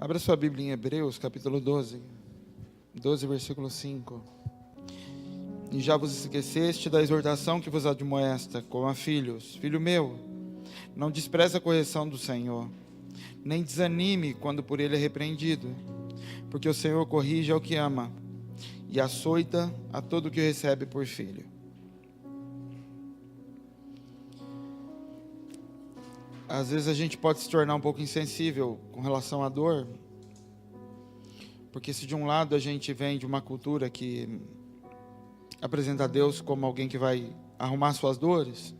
Abra sua Bíblia em Hebreus, capítulo 12, versículo 5. E já vos esqueceste da exortação que vos admoesta, como a filhos. Filho meu, não despreze a correção do Senhor, nem desanime quando por ele é repreendido, porque o Senhor corrige ao que ama, e açoita a todo o que recebe por filho. Às vezes a gente pode se tornar um pouco insensível com relação à dor, porque se de um lado a gente vem de uma cultura que apresenta Deus como alguém que vai arrumar suas dores,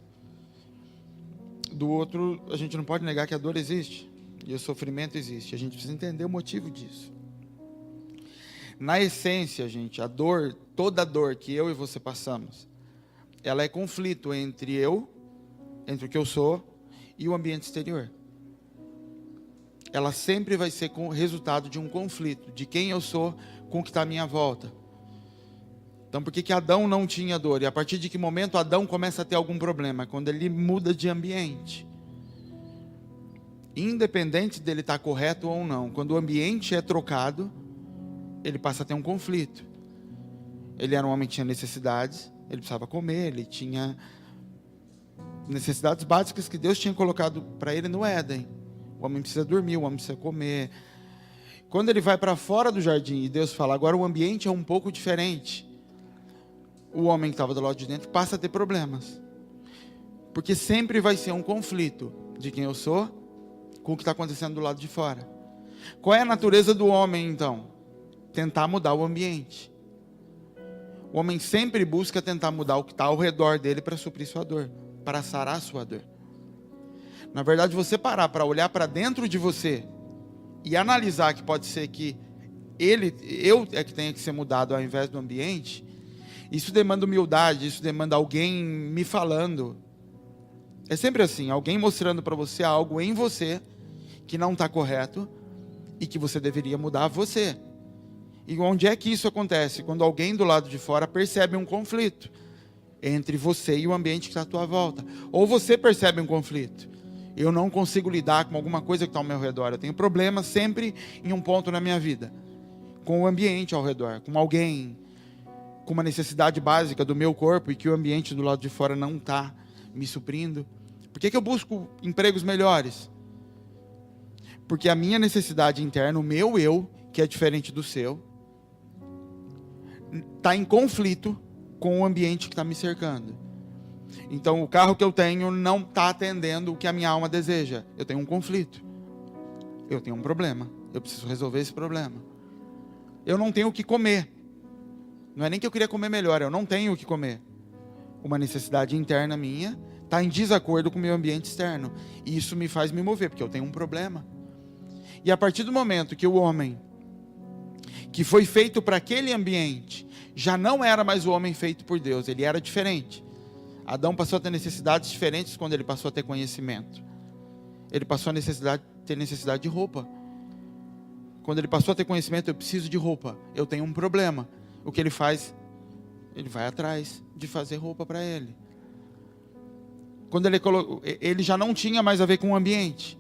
do outro a gente não pode negar que a dor existe, e o sofrimento existe, a gente precisa entender o motivo disso. Na essência, gente, a dor, toda dor que eu e você passamos, ela é conflito entre o que eu sou, e o ambiente exterior. Ela sempre vai ser com o resultado de um conflito, de quem eu sou com o que está à minha volta. Então, por que Adão não tinha dor? E a partir de que momento Adão começa a ter algum problema? Quando ele muda de ambiente. Independente dele estar correto ou não, quando o ambiente é trocado, ele passa a ter um conflito. Ele era um homem que tinha necessidades, ele precisava comer, ele tinha necessidades básicas que Deus tinha colocado para ele no Éden. O homem precisa dormir, o homem precisa comer. Quando ele vai para fora do jardim e Deus fala, agora o ambiente é um pouco diferente, o homem que estava do lado de dentro passa a ter problemas. Porque sempre vai ser um conflito de quem eu sou com o que está acontecendo do lado de fora. Qual é a natureza do homem, então? Tentar mudar o ambiente. O homem sempre busca tentar mudar o que está ao redor dele para suprir sua dor, para sarar sua dor. Na verdade, você parar para olhar para dentro de você e analisar que pode ser que eu é que tenha que ser mudado ao invés do ambiente, isso demanda humildade, isso demanda alguém me falando. É sempre assim, alguém mostrando para você algo em você que não está correto e que você deveria mudar você. E onde é que isso acontece? Quando alguém do lado de fora percebe um conflito entre você e o ambiente que está à tua volta. Ou você percebe um conflito. Eu não consigo lidar com alguma coisa que está ao meu redor. Eu tenho problemas sempre em um ponto na minha vida. Com o ambiente ao redor. Com alguém. Com uma necessidade básica do meu corpo e que o ambiente do lado de fora não está me suprindo. Por que eu busco empregos melhores? Porque a minha necessidade interna, o meu eu, que é diferente do seu, está em conflito com o ambiente que está me cercando. Então o carro que eu tenho não está atendendo o que a minha alma deseja. Eu tenho um conflito. Eu tenho um problema. Eu preciso resolver esse problema. Eu não tenho o que comer. Não é nem que eu queria comer melhor, eu não tenho o que comer. Uma necessidade interna minha está em desacordo com o meu ambiente externo. E isso me faz me mover, porque eu tenho um problema. E a partir do momento que o homem que foi feito para aquele ambiente já não era mais o homem feito por Deus, ele era diferente. Adão passou a ter necessidades diferentes quando ele passou a ter conhecimento. Ele passou a ter necessidade de roupa. Quando ele passou a ter conhecimento, eu preciso de roupa, eu tenho um problema. O que ele faz? Ele vai atrás de fazer roupa para ele. Quando ele já não tinha mais a ver com o ambiente.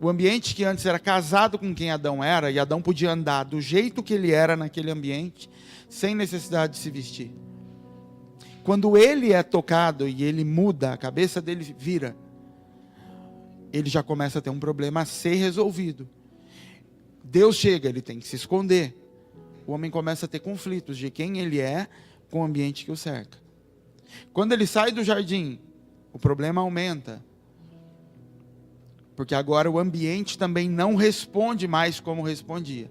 O ambiente que antes era casado com quem Adão era, e Adão podia andar do jeito que ele era naquele ambiente, sem necessidade de se vestir. Quando ele é tocado e ele muda, a cabeça dele vira, ele já começa a ter um problema a ser resolvido. Deus chega, ele tem que se esconder. O homem começa a ter conflitos de quem ele é com o ambiente que o cerca. Quando ele sai do jardim, o problema aumenta. Porque agora o ambiente também não responde mais como respondia.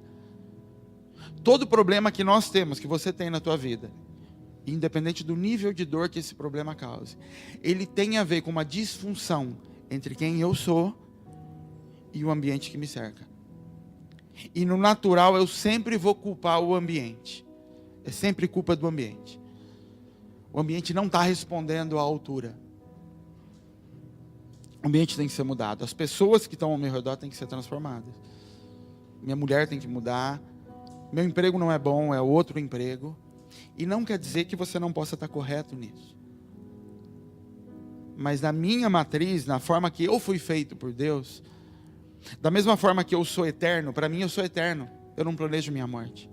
Todo problema que nós temos, que você tem na tua vida, independente do nível de dor que esse problema cause, ele tem a ver com uma disfunção entre quem eu sou e o ambiente que me cerca. E no natural eu sempre vou culpar o ambiente. É sempre culpa do ambiente. O ambiente não está respondendo à altura. O ambiente tem que ser mudado. As pessoas que estão ao meu redor têm que ser transformadas. Minha mulher tem que mudar. Meu emprego não é bom, é outro emprego. E não quer dizer que você não possa estar correto nisso. Mas na minha matriz, na forma que eu fui feito por Deus, Da mesma forma que eu sou eterno, para mim eu sou eterno. Eu não planejo minha morte.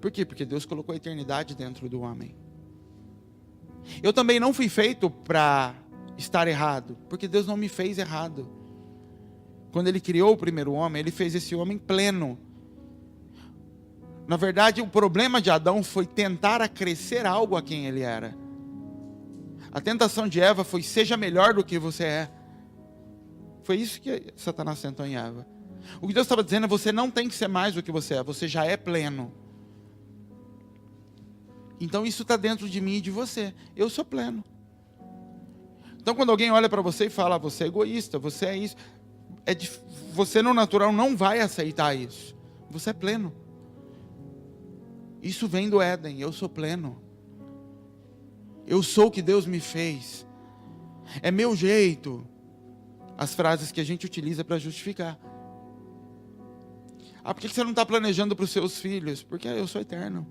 Por quê? Porque Deus colocou a eternidade dentro do homem. Eu também não fui feito para estar errado, porque Deus não me fez errado. Quando Ele criou o primeiro homem, Ele fez esse homem pleno. Na verdade, o problema de Adão foi tentar acrescer algo a quem ele era. A tentação de Eva foi: seja melhor do que você é. Foi isso que Satanás tentou em Eva. O que Deus estava dizendo é: você não tem que ser mais do que você é, você já é pleno. Então isso está dentro de mim e de você. Eu sou pleno. Então quando alguém olha para você e fala: você é egoísta, você é isso, você no natural não vai aceitar isso. Você é pleno. Isso vem do Éden. Eu sou pleno. Eu sou o que Deus me fez. É meu jeito. As frases que a gente utiliza para justificar. Por que você não está planejando para os seus filhos? Porque eu sou eterno.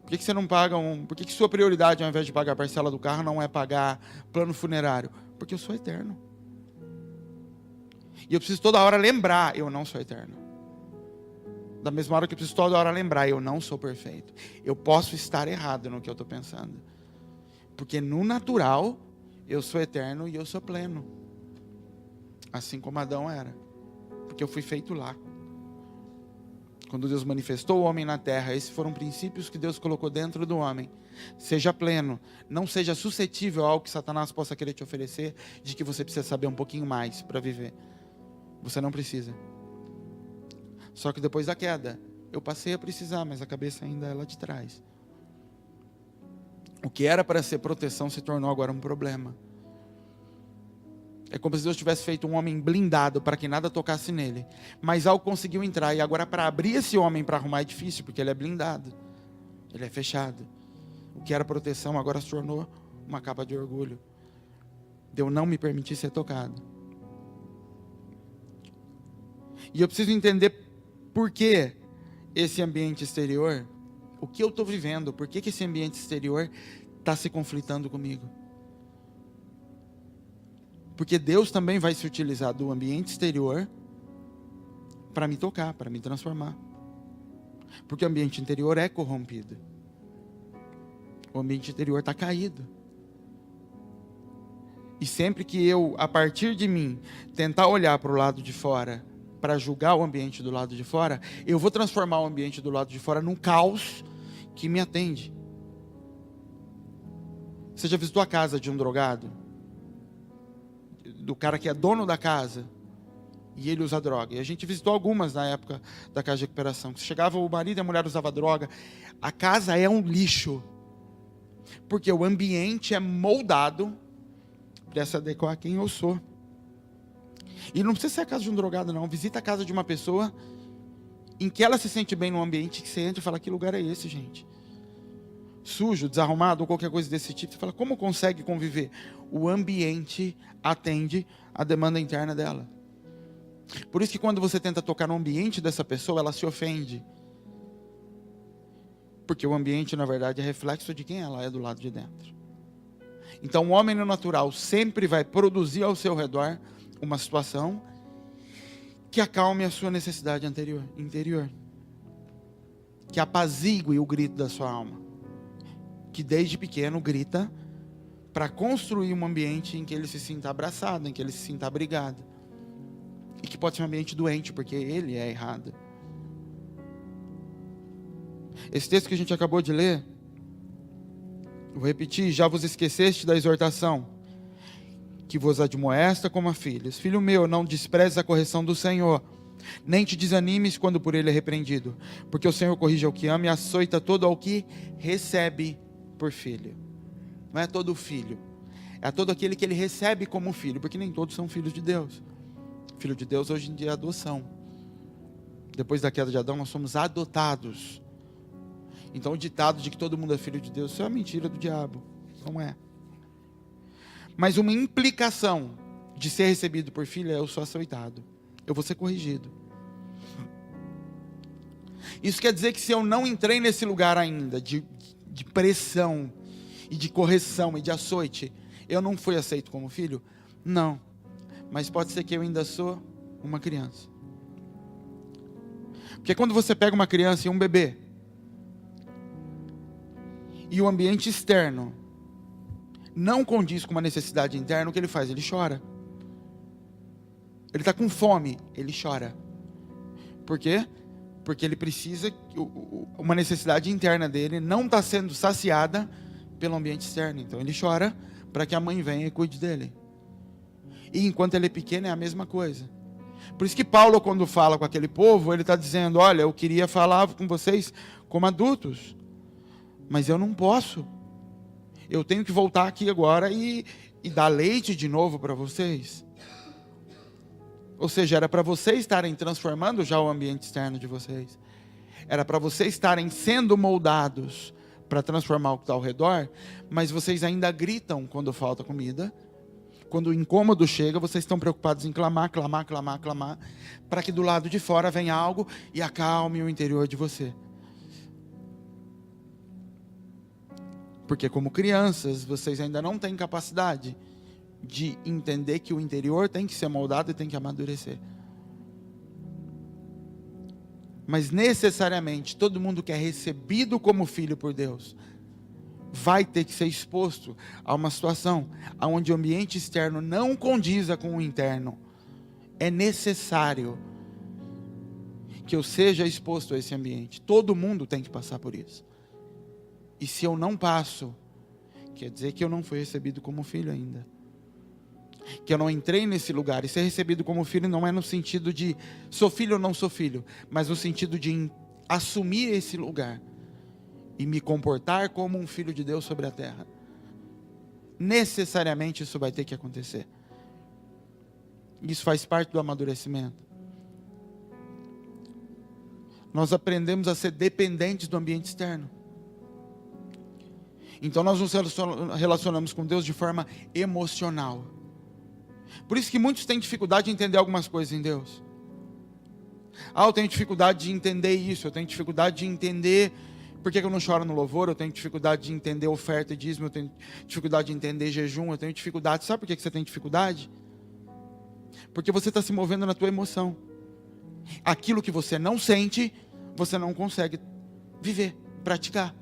Por que você não paga Por que sua prioridade, ao invés de pagar a parcela do carro, não é pagar plano funerário? Porque eu sou eterno. E eu preciso toda hora lembrar: eu não sou eterno. Da mesma hora que eu preciso toda hora lembrar: eu não sou perfeito. Eu posso estar errado no que eu estou pensando. Porque no natural, eu sou eterno e eu sou pleno. Assim como Adão era. Porque eu fui feito lá. Quando Deus manifestou o homem na terra, esses foram princípios que Deus colocou dentro do homem. Seja pleno. Não seja suscetível ao que Satanás possa querer te oferecer, de que você precisa saber um pouquinho mais para viver. Você não precisa. Só que depois da queda, eu passei a precisar, mas a cabeça ainda é lá de trás. O que era para ser proteção se tornou agora um problema. É como se Deus tivesse feito um homem blindado para que nada tocasse nele. Mas algo conseguiu entrar, e agora para abrir esse homem para arrumar é difícil, porque ele é blindado. Ele é fechado. O que era proteção agora se tornou uma capa de orgulho. De eu não me permitir ser tocado. E eu preciso entender por que esse ambiente exterior, o que eu estou vivendo, por que esse ambiente exterior está se conflitando comigo. Porque Deus também vai se utilizar do ambiente exterior para me tocar, para me transformar. Porque o ambiente interior é corrompido. O ambiente interior está caído. E sempre que eu, a partir de mim, tentar olhar para o lado de fora, para julgar o ambiente do lado de fora, eu vou transformar o ambiente do lado de fora num caos que me atende. Você já visitou a casa de um drogado? Do cara que é dono da casa e ele usa droga. E a gente visitou algumas na época da casa de recuperação. Chegava o marido e a mulher usava droga. A casa é um lixo. Porque o ambiente é moldado para se adequar a quem eu sou. E não precisa ser a casa de um drogado, não. Visita a casa de uma pessoa em que ela se sente bem num ambiente que você entra e fala: que lugar é esse, gente? Sujo, desarrumado ou qualquer coisa desse tipo. Você fala: como consegue conviver? O ambiente atende a demanda interna dela. Por isso que quando você tenta tocar no ambiente dessa pessoa, ela se ofende. Porque o ambiente, na verdade, é reflexo de quem ela é do lado de dentro. Então o homem no natural sempre vai produzir ao seu redor uma situação que acalme a sua necessidade interior. Que apazigue o grito da sua alma. Que desde pequeno grita para construir um ambiente em que ele se sinta abraçado, em que ele se sinta abrigado. E que pode ser um ambiente doente, porque ele é errado. Esse texto que a gente acabou de ler, vou repetir: já vos esqueceste da exortação, que vos admoesta como a filhos. Filho meu, não desprezes a correção do Senhor, nem te desanimes quando por ele é repreendido, porque o Senhor corrige ao que ama e açoita todo ao que recebe por filho. Não é todo filho, é todo aquele que ele recebe como filho, porque nem todos são filhos de Deus. Filho de Deus hoje em dia é adoção. Depois da queda de Adão, nós somos adotados. Então o ditado de que todo mundo é filho de Deus, isso é uma mentira do diabo. Não é. Mas uma implicação de ser recebido por filho é: eu sou açoitado, eu vou ser corrigido. Isso quer dizer que se eu não entrei nesse lugar ainda de pressão e de correção e de açoite, eu não fui aceito como filho? Não. mas pode ser que eu ainda sou uma criança. Porque quando você pega uma criança e um bebê, e o ambiente externo não condiz com uma necessidade interna, o que ele faz? Ele chora. Ele está com fome, ele chora. Por quê? Porque ele precisa, uma necessidade interna dele não está sendo saciada pelo ambiente externo. Então ele chora para que a mãe venha e cuide dele. E enquanto ele é pequeno é a mesma coisa. Por isso que Paulo, quando fala com aquele povo, ele está dizendo: olha, eu queria falar com vocês como adultos, mas eu não posso. Eu tenho que voltar aqui agora e dar leite de novo para vocês. Ou seja, era para vocês estarem transformando já o ambiente externo de vocês. Era para vocês estarem sendo moldados para transformar o que está ao redor, mas vocês ainda gritam quando falta comida. Quando o incômodo chega, vocês estão preocupados em clamar, para que do lado de fora venha algo e acalme o interior de você. Porque como crianças, vocês ainda não têm capacidade de entender que o interior tem que ser moldado e tem que amadurecer. Mas necessariamente, todo mundo que é recebido como filho por Deus vai ter que ser exposto a uma situação onde o ambiente externo não condiza com o interno. É necessário que eu seja exposto a esse ambiente. Todo mundo tem que passar por isso. E se eu não passo, quer dizer que eu não fui recebido como filho ainda. Que eu não entrei nesse lugar. E ser recebido como filho não é no sentido de sou filho ou não sou filho, mas no sentido de assumir esse lugar e me comportar como um filho de Deus sobre a terra. Necessariamente isso vai ter que acontecer. Isso faz parte do amadurecimento. Nós aprendemos a ser dependentes do ambiente externo. Então nós nos relacionamos com Deus de forma emocional. Por isso que muitos têm dificuldade de entender algumas coisas em Deus. Eu tenho dificuldade de entender isso, eu tenho dificuldade de entender por que eu não choro no louvor, eu tenho dificuldade de entender oferta e dízimo, eu tenho dificuldade de entender jejum, eu tenho dificuldade. Sabe por que você tem dificuldade? Porque você está se movendo na tua emoção. Aquilo que você não sente, você não consegue viver, praticar.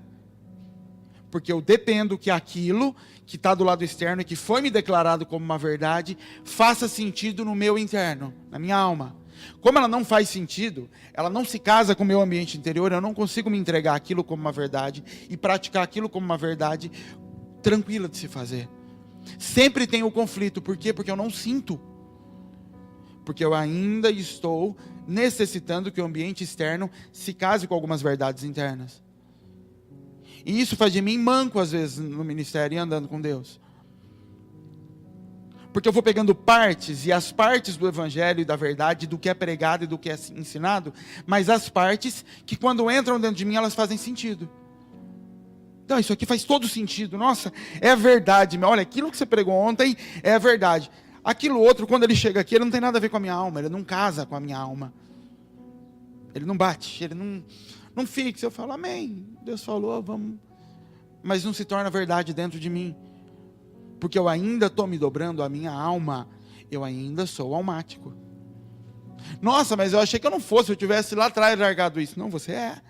Porque eu dependo que aquilo que está do lado externo e que foi me declarado como uma verdade, faça sentido no meu interno, na minha alma. Como ela não faz sentido, ela não se casa com o meu ambiente interior, eu não consigo me entregar aquilo como uma verdade e praticar aquilo como uma verdade tranquila de se fazer. Sempre tem o conflito, por quê? Porque eu não sinto. Porque eu ainda estou necessitando que o ambiente externo se case com algumas verdades internas. E isso faz de mim manco às vezes no ministério e andando com Deus. Porque eu vou pegando partes, e as partes do evangelho e da verdade, do que é pregado e do que é ensinado, mas as partes que quando entram dentro de mim, elas fazem sentido. Então isso aqui faz todo sentido, nossa, é verdade, olha, aquilo que você pregou ontem é verdade. Aquilo outro, quando ele chega aqui, ele não tem nada a ver com a minha alma, ele não casa com a minha alma. Ele não bate, ele não fixa. Eu falo, amém, Deus falou, vamos. Mas não se torna verdade dentro de mim. Porque eu ainda estou me dobrando a minha alma. Eu ainda sou almático. Nossa, mas eu achei que eu não fosse. Se eu tivesse lá atrás largado isso. Não, você é.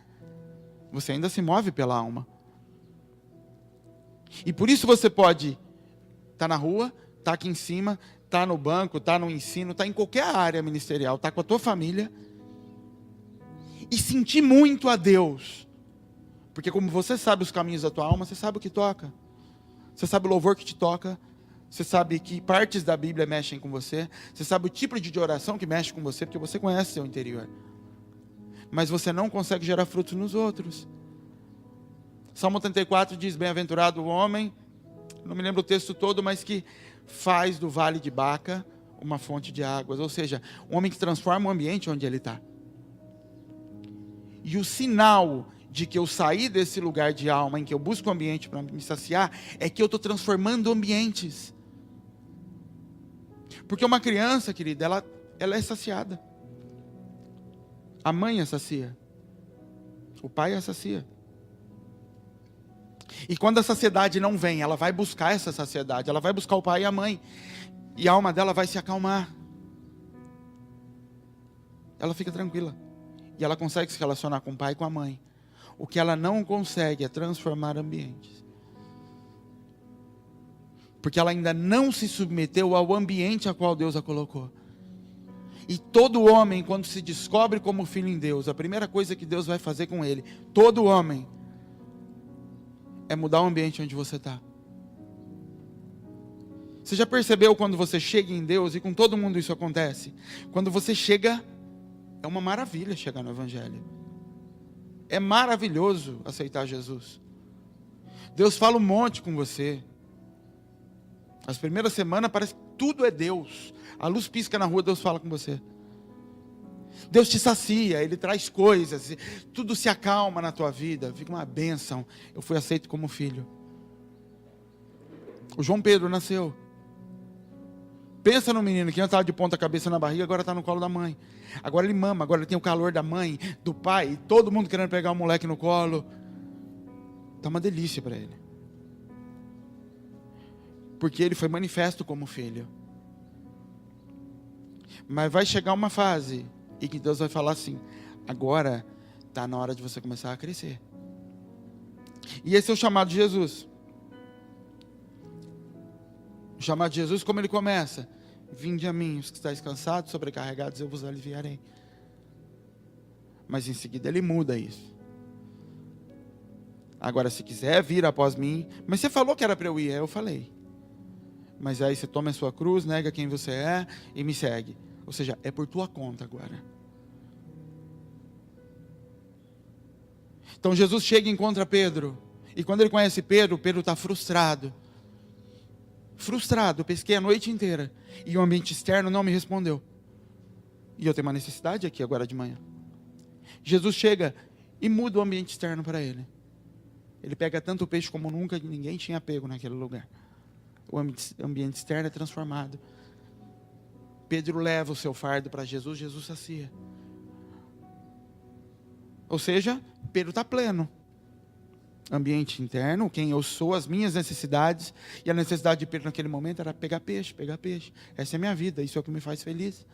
Você ainda se move pela alma. E por isso você pode estar na rua, estar aqui em cima, estar no banco, estar no ensino, estar em qualquer área ministerial, estar com a tua família. E sentir muito a Deus. Porque como você sabe os caminhos da tua alma, você sabe o que toca. Você sabe o louvor que te toca. Você sabe que partes da Bíblia mexem com você. Você sabe o tipo de oração que mexe com você, porque você conhece seu interior. Mas você não consegue gerar frutos nos outros. Salmo 84 diz, bem-aventurado o homem, não me lembro o texto todo, mas que faz do vale de Baca uma fonte de águas. Ou seja, um homem que transforma o ambiente onde ele está. E o sinal de que eu saí desse lugar de alma em que eu busco o ambiente para me saciar, é que eu estou transformando ambientes. Porque uma criança, querida, ela é saciada. A mãe é sacia. O pai é sacia. E quando a saciedade não vem, ela vai buscar essa saciedade, ela vai buscar o pai e a mãe. E a alma dela vai se acalmar. Ela fica tranquila. E ela consegue se relacionar com o pai e com a mãe. O que ela não consegue é transformar ambientes. Porque ela ainda não se submeteu ao ambiente a qual Deus a colocou. E todo homem, quando se descobre como filho em Deus, a primeira coisa que Deus vai fazer com ele, todo homem, é mudar o ambiente onde você está. Você já percebeu quando você chega em Deus, e com todo mundo isso acontece? Quando você chega, é uma maravilha chegar no Evangelho. É maravilhoso aceitar Jesus. Deus fala um monte com você. As primeiras semanas parece que tudo é Deus. A luz pisca na rua, Deus fala com você. Deus te sacia, Ele traz coisas, tudo se acalma na tua vida, fica uma bênção. Eu fui aceito como filho. O João Pedro nasceu. Pensa no menino que antes estava de ponta cabeça na barriga, agora está no colo da mãe. Agora ele mama, agora ele tem o calor da mãe, do pai, todo mundo querendo pegar o moleque no colo. Está uma delícia para ele. Porque ele foi manifesto como filho. Mas vai chegar uma fase e que Deus vai falar assim: agora está na hora de você começar a crescer. E esse é o chamado de Jesus. O chamado de Jesus, como ele começa? Vinde a mim, os que estáis cansados, sobrecarregados, eu vos aliviarei. Mas em seguida ele muda isso. Agora, se quiser vir após mim, mas você falou que era para eu ir, eu falei. Mas aí você toma a sua cruz, nega quem você é e me segue. Ou seja, é por tua conta agora. Então Jesus chega e encontra Pedro. E quando ele conhece Pedro, Pedro está frustrado. Frustrado, pesquei a noite inteira. E o ambiente externo não me respondeu. E eu tenho uma necessidade aqui agora de manhã. Jesus chega e muda o ambiente externo para ele. Ele pega tanto peixe como nunca ninguém tinha pego naquele lugar. O ambiente externo é transformado. Pedro leva o seu fardo para Jesus, Jesus sacia. Ou seja, Pedro está pleno. Ambiente interno, quem eu sou, as minhas necessidades. E a necessidade de Pedro naquele momento era pegar peixe, pegar peixe. Essa é a minha vida, isso é o que me faz feliz.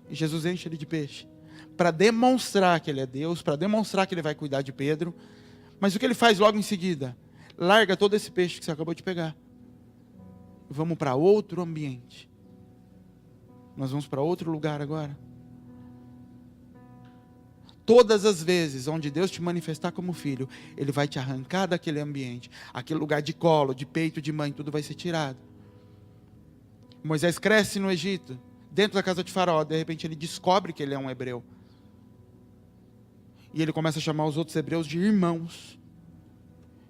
E Jesus enche ele de peixe. Para demonstrar que ele é Deus, para demonstrar que ele vai cuidar de Pedro. Mas o que ele faz logo em seguida? Larga todo esse peixe que você acabou de pegar. Vamos para outro ambiente. Nós vamos para outro lugar agora. Todas as vezes onde Deus te manifestar como filho, Ele vai te arrancar daquele ambiente. Aquele lugar de colo, de peito, de mãe, tudo vai ser tirado. Moisés cresce no Egito, dentro da casa de Faraó. De repente ele descobre que ele é um hebreu. E ele começa a chamar os outros hebreus de irmãos.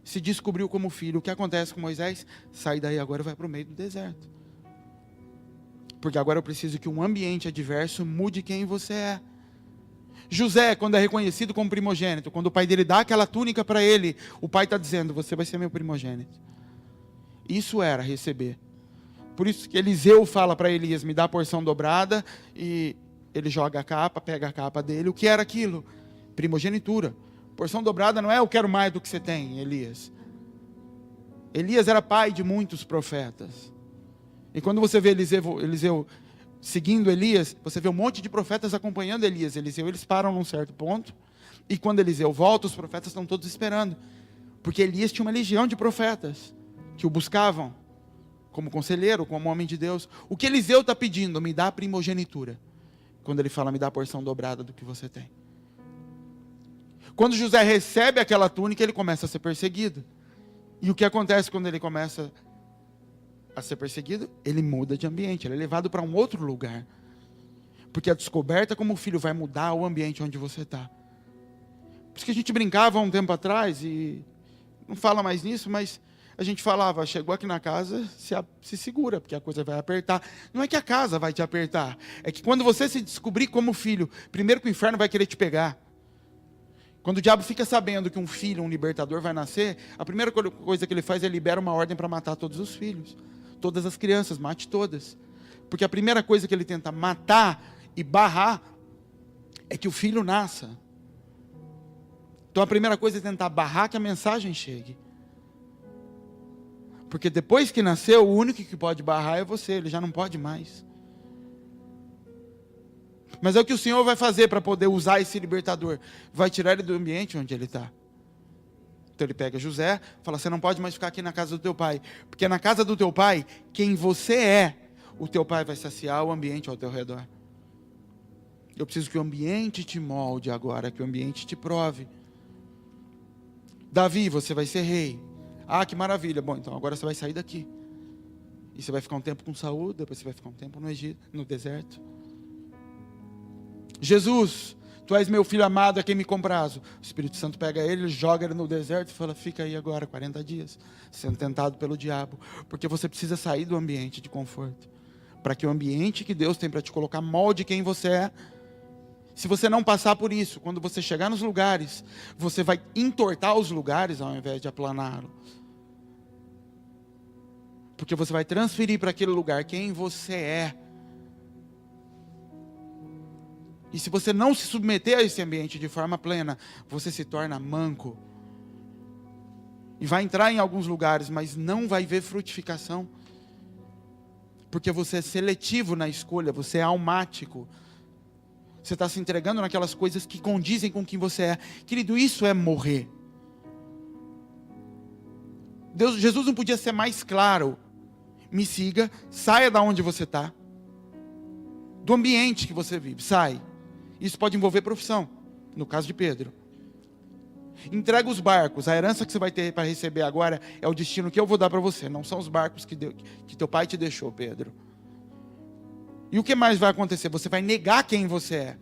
Se descobriu como filho. O que acontece com Moisés? Sai daí agora e vai para o meio do deserto. Porque agora eu preciso que um ambiente adverso mude quem você é. José, quando é reconhecido como primogênito, quando o pai dele dá aquela túnica para ele, o pai está dizendo: você vai ser meu primogênito. Isso era receber. Por isso que Eliseu fala para Elias: me dá a porção dobrada, e ele joga a capa, pega a capa dele. O que era aquilo? Primogenitura. Porção dobrada não é eu quero mais do que você tem, Elias. Elias era pai de muitos profetas. E quando você vê Eliseu seguindo Elias, você vê um monte de profetas acompanhando Eliseu, eles param num certo ponto, e quando Eliseu volta, os profetas estão todos esperando, porque Elias tinha uma legião de profetas, que o buscavam, como conselheiro, como homem de Deus. O que Eliseu está pedindo? Me dá a primogenitura. Quando ele fala, me dá a porção dobrada do que você tem. Quando José recebe aquela túnica, ele começa a ser perseguido. E o que acontece quando ele começa a ser perseguido? Ele muda de ambiente, ele é levado para um outro lugar. Porque a descoberta como filho vai mudar o ambiente onde você está. Por isso que a gente brincava há um tempo atrás, e não fala mais nisso, mas a gente falava, chegou aqui na casa, se segura, porque a coisa vai apertar. Não é que a casa vai te apertar, é que quando você se descobrir como filho, primeiro que o inferno vai querer te pegar. Quando o diabo fica sabendo que um filho, um libertador vai nascer, a primeira coisa que ele faz é libera uma ordem para matar todos os filhos. Todas as crianças, mate todas. Porque a primeira coisa que ele tenta matar e barrar é que o filho nasça. Então a primeira coisa é tentar barrar que a mensagem chegue. Porque depois que nasceu, o único que pode barrar é você, ele já não pode mais. Mas é o que o Senhor vai fazer para poder usar esse libertador. Vai tirar ele do ambiente onde ele está. Então ele pega José, fala, você não pode mais ficar aqui na casa do teu pai. Porque na casa do teu pai, quem você é, o teu pai vai saciar o ambiente ao teu redor. Eu preciso que o ambiente te molde agora, que o ambiente te prove. Davi, você vai ser rei. Ah, que maravilha. Bom, então agora você vai sair daqui. E você vai ficar um tempo com Saul, depois você vai ficar um tempo no Egito, no deserto. Jesus, tu és meu filho amado, a quem me comprazo. O Espírito Santo pega ele, joga ele no deserto e fala, fica aí agora 40 dias, sendo tentado pelo diabo. Porque você precisa sair do ambiente de conforto. Para que o ambiente que Deus tem para te colocar molde quem você é. Se você não passar por isso, quando você chegar nos lugares, você vai entortar os lugares ao invés de aplaná-los. Porque você vai transferir para aquele lugar quem você é. E se você não se submeter a esse ambiente de forma plena, você se torna manco. E vai entrar em alguns lugares, mas não vai ver frutificação. Porque você é seletivo na escolha, você é almático. Você está se entregando naquelas coisas que condizem com quem você é. Querido, isso é morrer. Jesus não podia ser mais claro. Me siga, saia da onde você está. Do ambiente que você vive, sai. Isso pode envolver profissão, no caso de Pedro. Entrega os barcos, a herança que você vai ter para receber agora é o destino que eu vou dar para você. Não são os barcos que teu pai te deixou, Pedro. E o que mais vai acontecer? Você vai negar quem você é.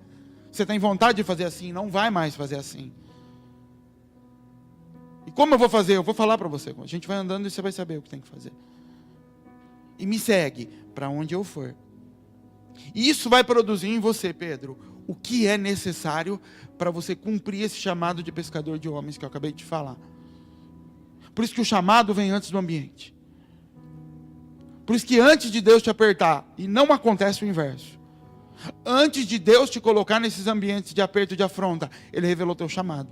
Você tem vontade de fazer assim, não vai mais fazer assim. E como eu vou fazer? Eu vou falar para você. A gente vai andando e você vai saber o que tem que fazer. E me segue para onde eu for. E isso vai produzir em você, Pedro, o que é necessário para você cumprir esse chamado de pescador de homens que eu acabei de falar. Por isso que o chamado vem antes do ambiente. Por isso que antes de Deus te apertar, e não acontece o inverso, antes de Deus te colocar nesses ambientes de aperto e de afronta, Ele revelou teu chamado.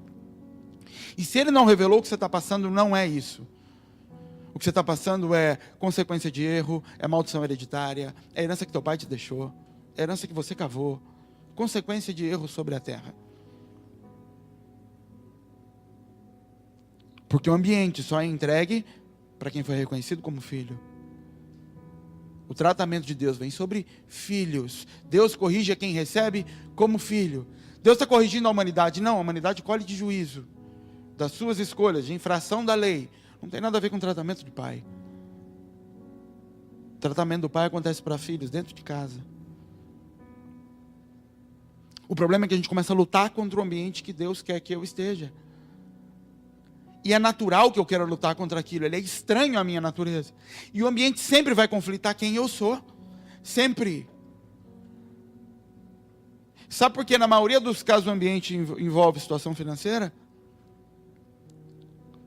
E se Ele não revelou, o que você está passando não é isso. O que você está passando é consequência de erro, é maldição hereditária, é herança que teu pai te deixou, é herança que você cavou, consequência de erro sobre a terra. Porque o ambiente só é entregue para quem foi reconhecido como filho. O tratamento de Deus vem sobre filhos. Deus corrige a quem recebe como filho. Deus está corrigindo a humanidade? Não, a humanidade colhe de juízo das suas escolhas, de infração da lei. Não tem nada a ver com o tratamento de pai. O tratamento do pai acontece para filhos dentro de casa. O problema é que a gente começa a lutar contra o ambiente que Deus quer que eu esteja. E é natural que eu queira lutar contra aquilo. Ele é estranho à minha natureza. E o ambiente sempre vai conflitar quem eu sou. Sempre. Sabe por que na maioria dos casos o ambiente envolve situação financeira?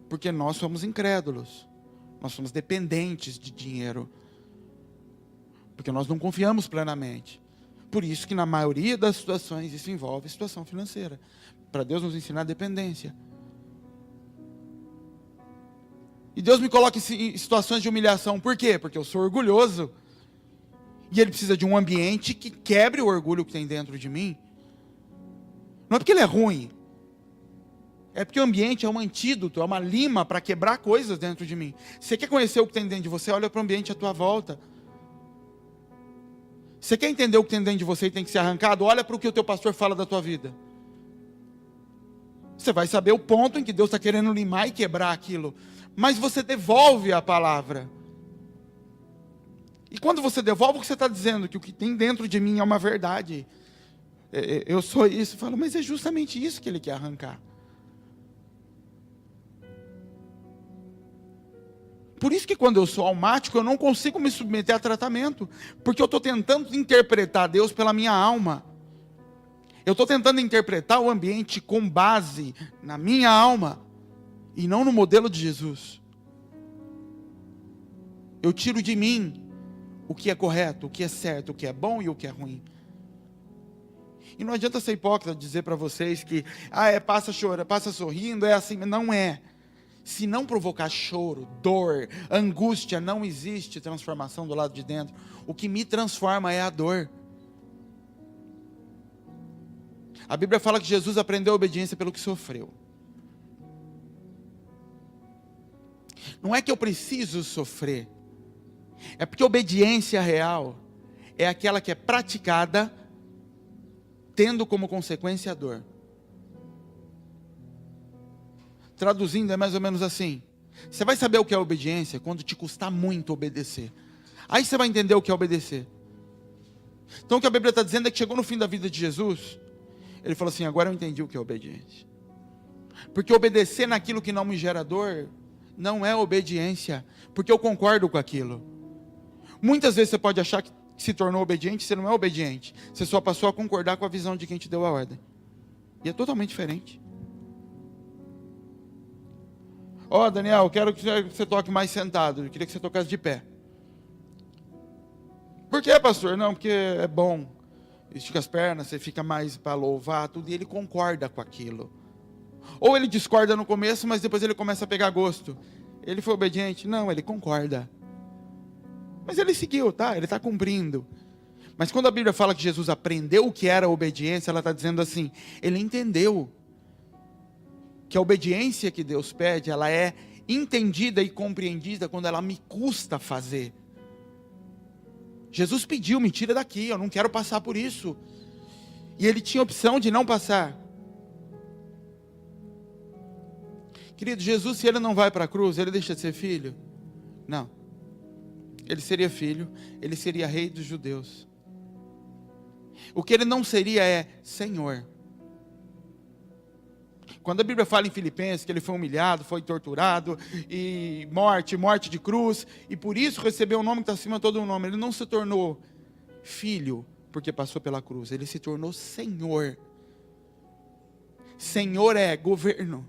Porque nós somos incrédulos. Nós somos dependentes de dinheiro. Porque nós não confiamos plenamente. Por isso que na maioria das situações isso envolve situação financeira. Para Deus nos ensinar dependência. E Deus me coloca em situações de humilhação. Por quê? Porque eu sou orgulhoso. E Ele precisa de um ambiente que quebre o orgulho que tem dentro de mim. Não é porque ele é ruim. É porque o ambiente é um antídoto, é uma lima para quebrar coisas dentro de mim. Você quer conhecer o que tem dentro de você? Olha para o ambiente à tua volta. Você quer entender o que tem dentro de você e tem que ser arrancado? Olha para o que o teu pastor fala da tua vida. Você vai saber o ponto em que Deus está querendo limar e quebrar aquilo. Mas você devolve a palavra. E quando você devolve, o que você está dizendo? Que o que tem dentro de mim é uma verdade. Eu sou isso. Eu falo, mas é justamente isso que Ele quer arrancar. Por isso que quando eu sou almático, eu não consigo me submeter a tratamento. Porque eu estou tentando interpretar Deus pela minha alma. Eu estou tentando interpretar o ambiente com base na minha alma. E não no modelo de Jesus. Eu tiro de mim o que é correto, o que é certo, o que é bom e o que é ruim. E não adianta ser hipócrita dizer para vocês que passa chorando, passa sorrindo, é assim. Não é. Se não provocar choro, dor, angústia, não existe transformação do lado de dentro. O que me transforma é a dor. A Bíblia fala que Jesus aprendeu a obediência pelo que sofreu. Não é que eu preciso sofrer. É porque obediência real é aquela que é praticada tendo como consequência a dor. Traduzindo, é mais ou menos assim. Você vai saber o que é obediência quando te custar muito obedecer. Aí você vai entender o que é obedecer. Então o que a Bíblia está dizendo é que chegou no fim da vida de Jesus, ele falou assim, agora eu entendi o que é obediência. Porque obedecer naquilo que não me gera dor, não é obediência, porque eu concordo com aquilo. Muitas vezes você pode achar que se tornou obediente, você não é obediente. Você só passou a concordar com a visão de quem te deu a ordem. E é totalmente diferente. Ó, Daniel, eu quero que você toque mais sentado. Eu queria que você tocasse de pé. Por quê, pastor? Não, porque é bom. Estica as pernas, você fica mais para louvar, tudo. E ele concorda com aquilo. Ou ele discorda no começo, mas depois ele começa a pegar gosto. Ele foi obediente? Não, ele concorda. Mas ele seguiu, tá? Ele está cumprindo. Mas quando a Bíblia fala que Jesus aprendeu o que era obediência, ela está dizendo assim, ele entendeu que a obediência que Deus pede, ela é entendida e compreendida quando ela me custa fazer. Jesus pediu, me tira daqui, eu não quero passar por isso. E ele tinha opção de não passar. Querido, Jesus, se ele não vai para a cruz, ele deixa de ser filho? Não. Ele seria filho, ele seria rei dos judeus. O que ele não seria é Senhor. Quando a Bíblia fala em Filipenses que ele foi humilhado, foi torturado, e morte de cruz, e por isso recebeu o nome que está acima de todo o nome, ele não se tornou filho porque passou pela cruz, ele se tornou Senhor. Senhor é governo.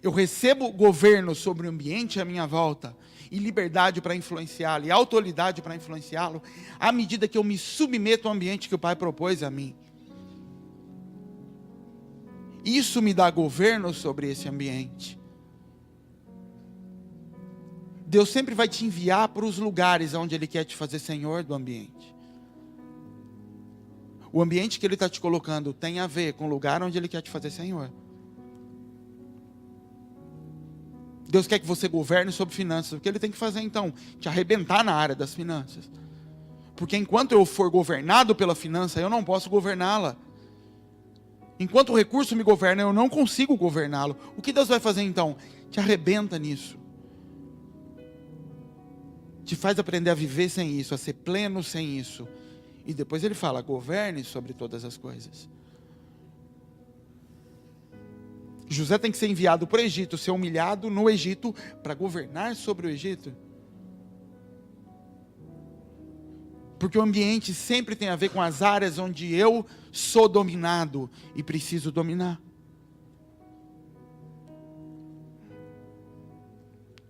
Eu recebo governo sobre o ambiente à minha volta, e liberdade para influenciá-lo, e autoridade para influenciá-lo, à medida que eu me submeto ao ambiente que o Pai propôs a mim. Isso me dá governo sobre esse ambiente. Deus sempre vai te enviar para os lugares onde Ele quer te fazer senhor do ambiente. O ambiente que Ele está te colocando tem a ver com o lugar onde Ele quer te fazer senhor. Deus quer que você governe sobre finanças. O que Ele tem que fazer então? Te arrebentar na área das finanças. Porque enquanto eu for governado pela finança, eu não posso governá-la. Enquanto o recurso me governa, eu não consigo governá-lo. O que Deus vai fazer então? Te arrebenta nisso. Te faz aprender a viver sem isso, a ser pleno sem isso. E depois Ele fala, governe sobre todas as coisas. José tem que ser enviado para o Egito, ser humilhado no Egito, para governar sobre o Egito. Porque o ambiente sempre tem a ver com as áreas onde eu sou dominado e preciso dominar.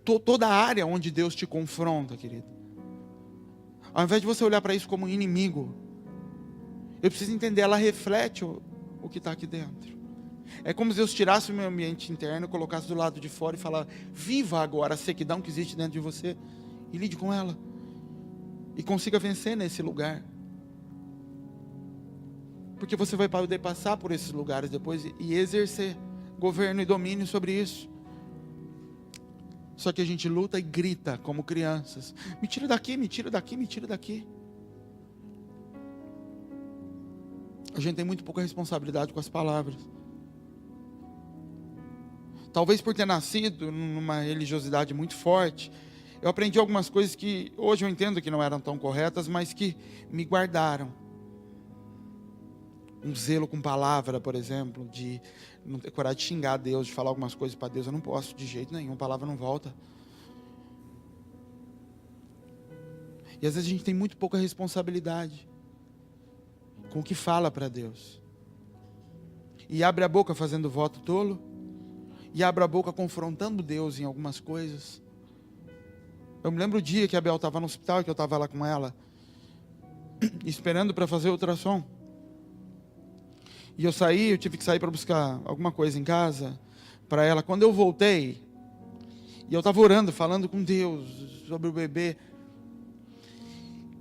Toda a área onde Deus te confronta, querido. Ao invés de você olhar para isso como um inimigo, eu preciso entender, ela reflete o que está aqui dentro. É como se Deus tirasse o meu ambiente interno, colocasse do lado de fora e falasse, viva agora a sequidão que existe dentro de você e lide com ela. E consiga vencer nesse lugar. Porque você vai poder passar por esses lugares depois e exercer governo e domínio sobre isso. Só que a gente luta e grita como crianças. Me tira daqui, me tira daqui, me tira daqui. A gente tem muito pouca responsabilidade com as palavras. Talvez por ter nascido numa religiosidade muito forte, eu aprendi algumas coisas que hoje eu entendo que não eram tão corretas, mas que me guardaram. Um zelo com palavra, por exemplo, de não ter coragem de xingar Deus, de falar algumas coisas para Deus. Eu não posso, de jeito nenhum, a palavra não volta. E às vezes a gente tem muito pouca responsabilidade com o que fala para Deus. E abre a boca fazendo voto tolo, e abre a boca confrontando Deus em algumas coisas. Eu me lembro o dia que a Bel estava no hospital e que eu estava lá com ela, esperando para fazer o ultrassom. E eu tive que sair para buscar alguma coisa em casa, para ela, quando eu voltei, e eu estava orando, falando com Deus sobre o bebê,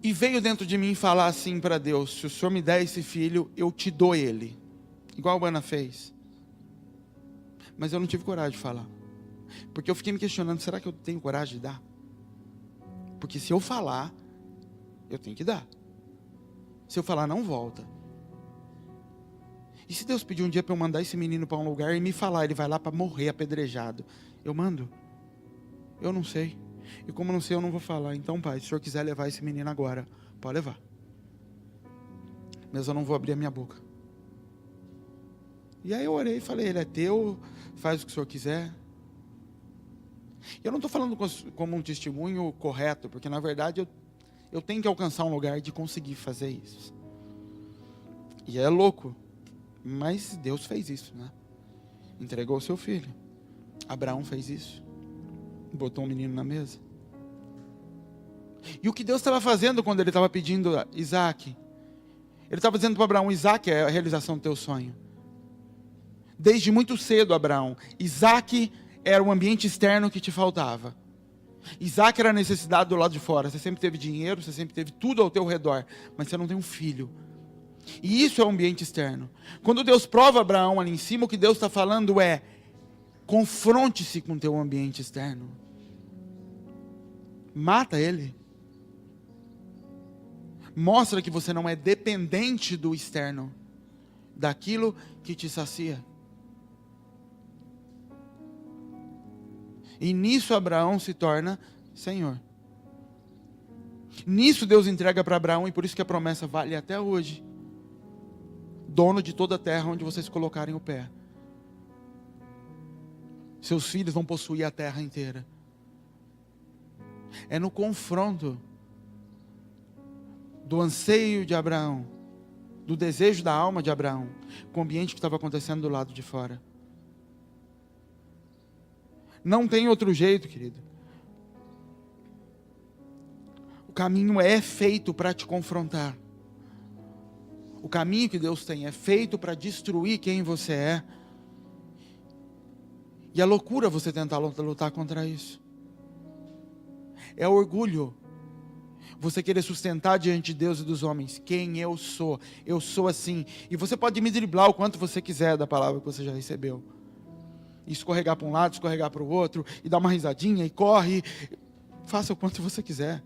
e veio dentro de mim falar assim para Deus: se o Senhor me der esse filho, eu te dou ele, igual a Ana fez. Mas eu não tive coragem de falar, porque eu fiquei me questionando, será que eu tenho coragem de dar? Porque se eu falar, eu tenho que dar. Se eu falar, não volta. E se Deus pedir um dia para eu mandar esse menino para um lugar e me falar, ele vai lá para morrer apedrejado, eu mando? Eu não sei. E como eu não sei, eu não vou falar. Então, Pai, se o Senhor quiser levar esse menino agora, pode levar. Mas eu não vou abrir a minha boca. E aí eu orei e falei, ele é teu, faz o que o Senhor quiser. Eu não estou falando como um testemunho correto, porque na verdade eu tenho que alcançar um lugar de conseguir fazer isso. E é louco, mas Deus fez isso, né? Entregou o seu filho. Abraão fez isso. Botou um menino na mesa. E o que Deus estava fazendo quando ele estava pedindo Isaac? Ele estava dizendo para Abraão, Isaac é a realização do teu sonho. Desde muito cedo, Abraão, Isaac era o ambiente externo que te faltava. Isaac era a necessidade do lado de fora. Você sempre teve dinheiro, você sempre teve tudo ao teu redor, mas você não tem um filho. E isso é o ambiente externo. Quando Deus prova Abraão ali em cima, o que Deus está falando é: confronte-se com o teu ambiente externo. Mata ele. Mostra que você não é dependente do externo, daquilo que te sacia. E nisso Abraão se torna Senhor. Nisso Deus entrega para Abraão, e por isso que a promessa vale até hoje. Dono de toda a terra onde vocês colocarem o pé. Seus filhos vão possuir a terra inteira. É no confronto do anseio de Abraão, do desejo da alma de Abraão, com o ambiente que estava acontecendo do lado de fora. Não tem outro jeito, querido. O caminho é feito para te confrontar. O caminho que Deus tem é feito para destruir quem você é. E é loucura você tentar lutar contra isso. É orgulho. Você querer sustentar diante de Deus e dos homens quem eu sou. Eu sou assim. E você pode me driblar o quanto você quiser da palavra que você já recebeu. E escorregar para um lado, escorregar para o outro, e dar uma risadinha, e corre. Faça o quanto você quiser.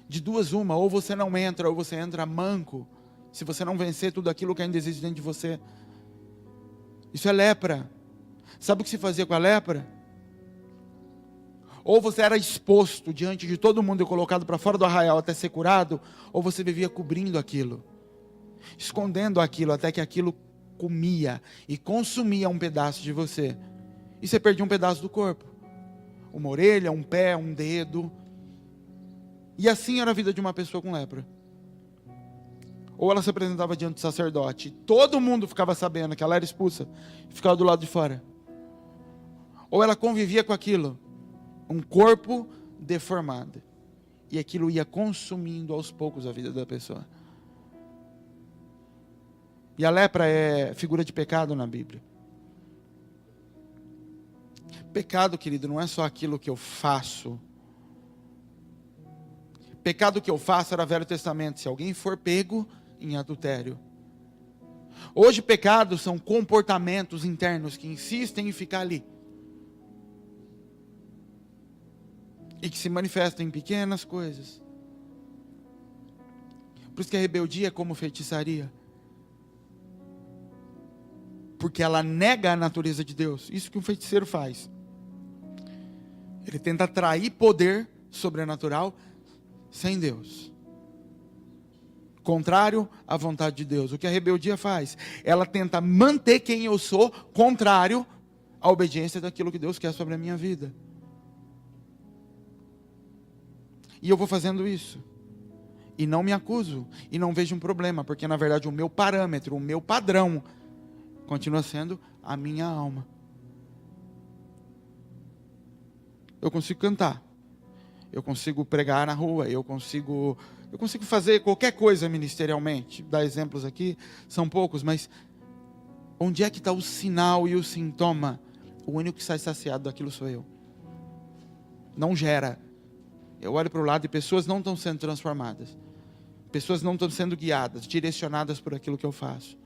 De duas uma, ou você não entra, ou você entra manco, se você não vencer tudo aquilo que ainda existe dentro de você. Isso é lepra. Sabe o que se fazia com a lepra? Ou você era exposto diante de todo mundo e colocado para fora do arraial até ser curado, ou você vivia cobrindo aquilo, escondendo aquilo, até que aquilo comia e consumia um pedaço de você, e você perdia um pedaço do corpo, uma orelha, um pé, um dedo. E assim era a vida de uma pessoa com lepra. Ou ela se apresentava diante do sacerdote, e todo mundo ficava sabendo que ela era expulsa, e ficava do lado de fora. Ou ela convivia com aquilo, um corpo deformado, e aquilo ia consumindo aos poucos a vida da pessoa. E a lepra é figura de pecado na Bíblia. Pecado, querido, não é só aquilo que eu faço. Pecado que eu faço era Velho Testamento, se alguém for pego em adultério. Hoje pecados são comportamentos internos que insistem em ficar ali. E que se manifestam em pequenas coisas. Por isso que a rebeldia é como feitiçaria. Porque ela nega a natureza de Deus. Isso que um feiticeiro faz. Ele tenta atrair poder sobrenatural sem Deus. Contrário à vontade de Deus. O que a rebeldia faz? Ela tenta manter quem eu sou, contrário à obediência daquilo que Deus quer sobre a minha vida. E eu vou fazendo isso. E não me acuso. E não vejo um problema. Porque na verdade o meu parâmetro, o meu padrão, continua sendo a minha alma. Eu consigo cantar. Eu consigo pregar na rua. Eu consigo fazer qualquer coisa ministerialmente. Dar exemplos aqui, são poucos, mas Onde é que está o sinal e o sintoma? O único que sai saciado daquilo sou eu. Não gera. Eu olho para o lado e pessoas não estão sendo transformadas. Pessoas não estão sendo guiadas, direcionadas por aquilo que eu faço.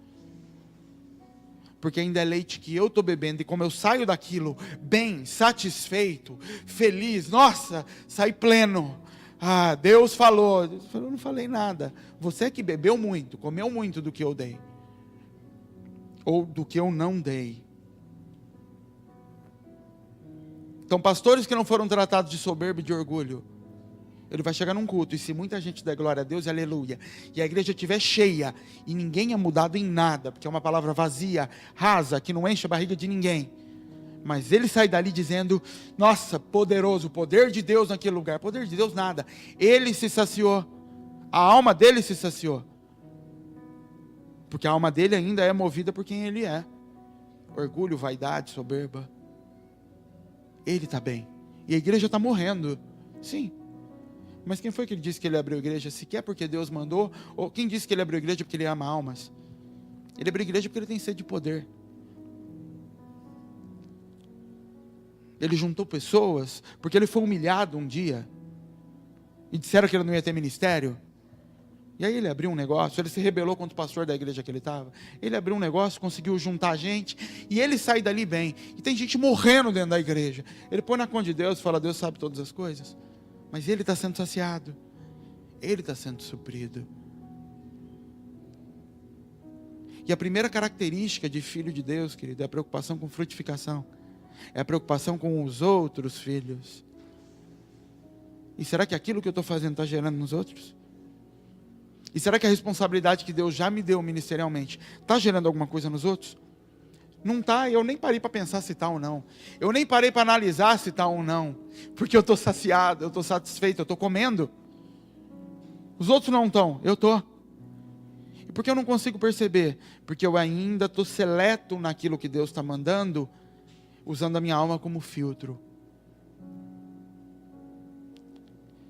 Porque ainda é leite que eu estou bebendo, e como eu saio daquilo bem, satisfeito, feliz, nossa, saí pleno. Ah, Deus falou. Eu não falei nada. Você que bebeu muito, comeu muito do que eu dei. Ou do que eu não dei. Então, pastores que não foram tratados de soberba e de orgulho, ele vai chegar num culto, e se muita gente der glória a Deus, aleluia, e a igreja estiver cheia, e ninguém é mudado em nada, porque é uma palavra vazia, rasa, que não enche a barriga de ninguém, mas ele sai dali dizendo, nossa, poderoso, o poder de Deus naquele lugar. Poder de Deus nada, ele se saciou, a alma dele se saciou, porque a alma dele ainda é movida por quem ele é. Orgulho, vaidade, soberba, ele está bem, e a igreja está morrendo, sim. Mas quem foi que ele disse que ele abriu a igreja? Sequer porque Deus mandou? Ou quem disse que ele abriu a igreja porque ele ama almas? Ele abriu a igreja porque ele tem sede de poder. Ele juntou pessoas porque ele foi humilhado um dia. E disseram que ele não ia ter ministério. E aí ele abriu um negócio, ele se rebelou contra o pastor da igreja que ele estava. Ele abriu um negócio, conseguiu juntar gente. E ele sai dali bem. E tem gente morrendo dentro da igreja. Ele põe na conta de Deus e fala, Deus sabe todas as coisas. Mas ele está sendo saciado. Ele está sendo suprido. E a primeira característica de filho de Deus, querido, é a preocupação com frutificação. É a preocupação com os outros filhos. E será que aquilo que eu estou fazendo está gerando nos outros? E será que a responsabilidade que Deus já me deu ministerialmente está gerando alguma coisa nos outros? Não está, eu nem parei para pensar se está ou não. Eu nem parei para analisar se está ou não. Porque eu estou saciado, eu estou satisfeito, eu estou comendo. Os outros não estão, eu estou. E por que eu não consigo perceber? Porque eu ainda estou seleto naquilo que Deus está mandando, usando a minha alma como filtro.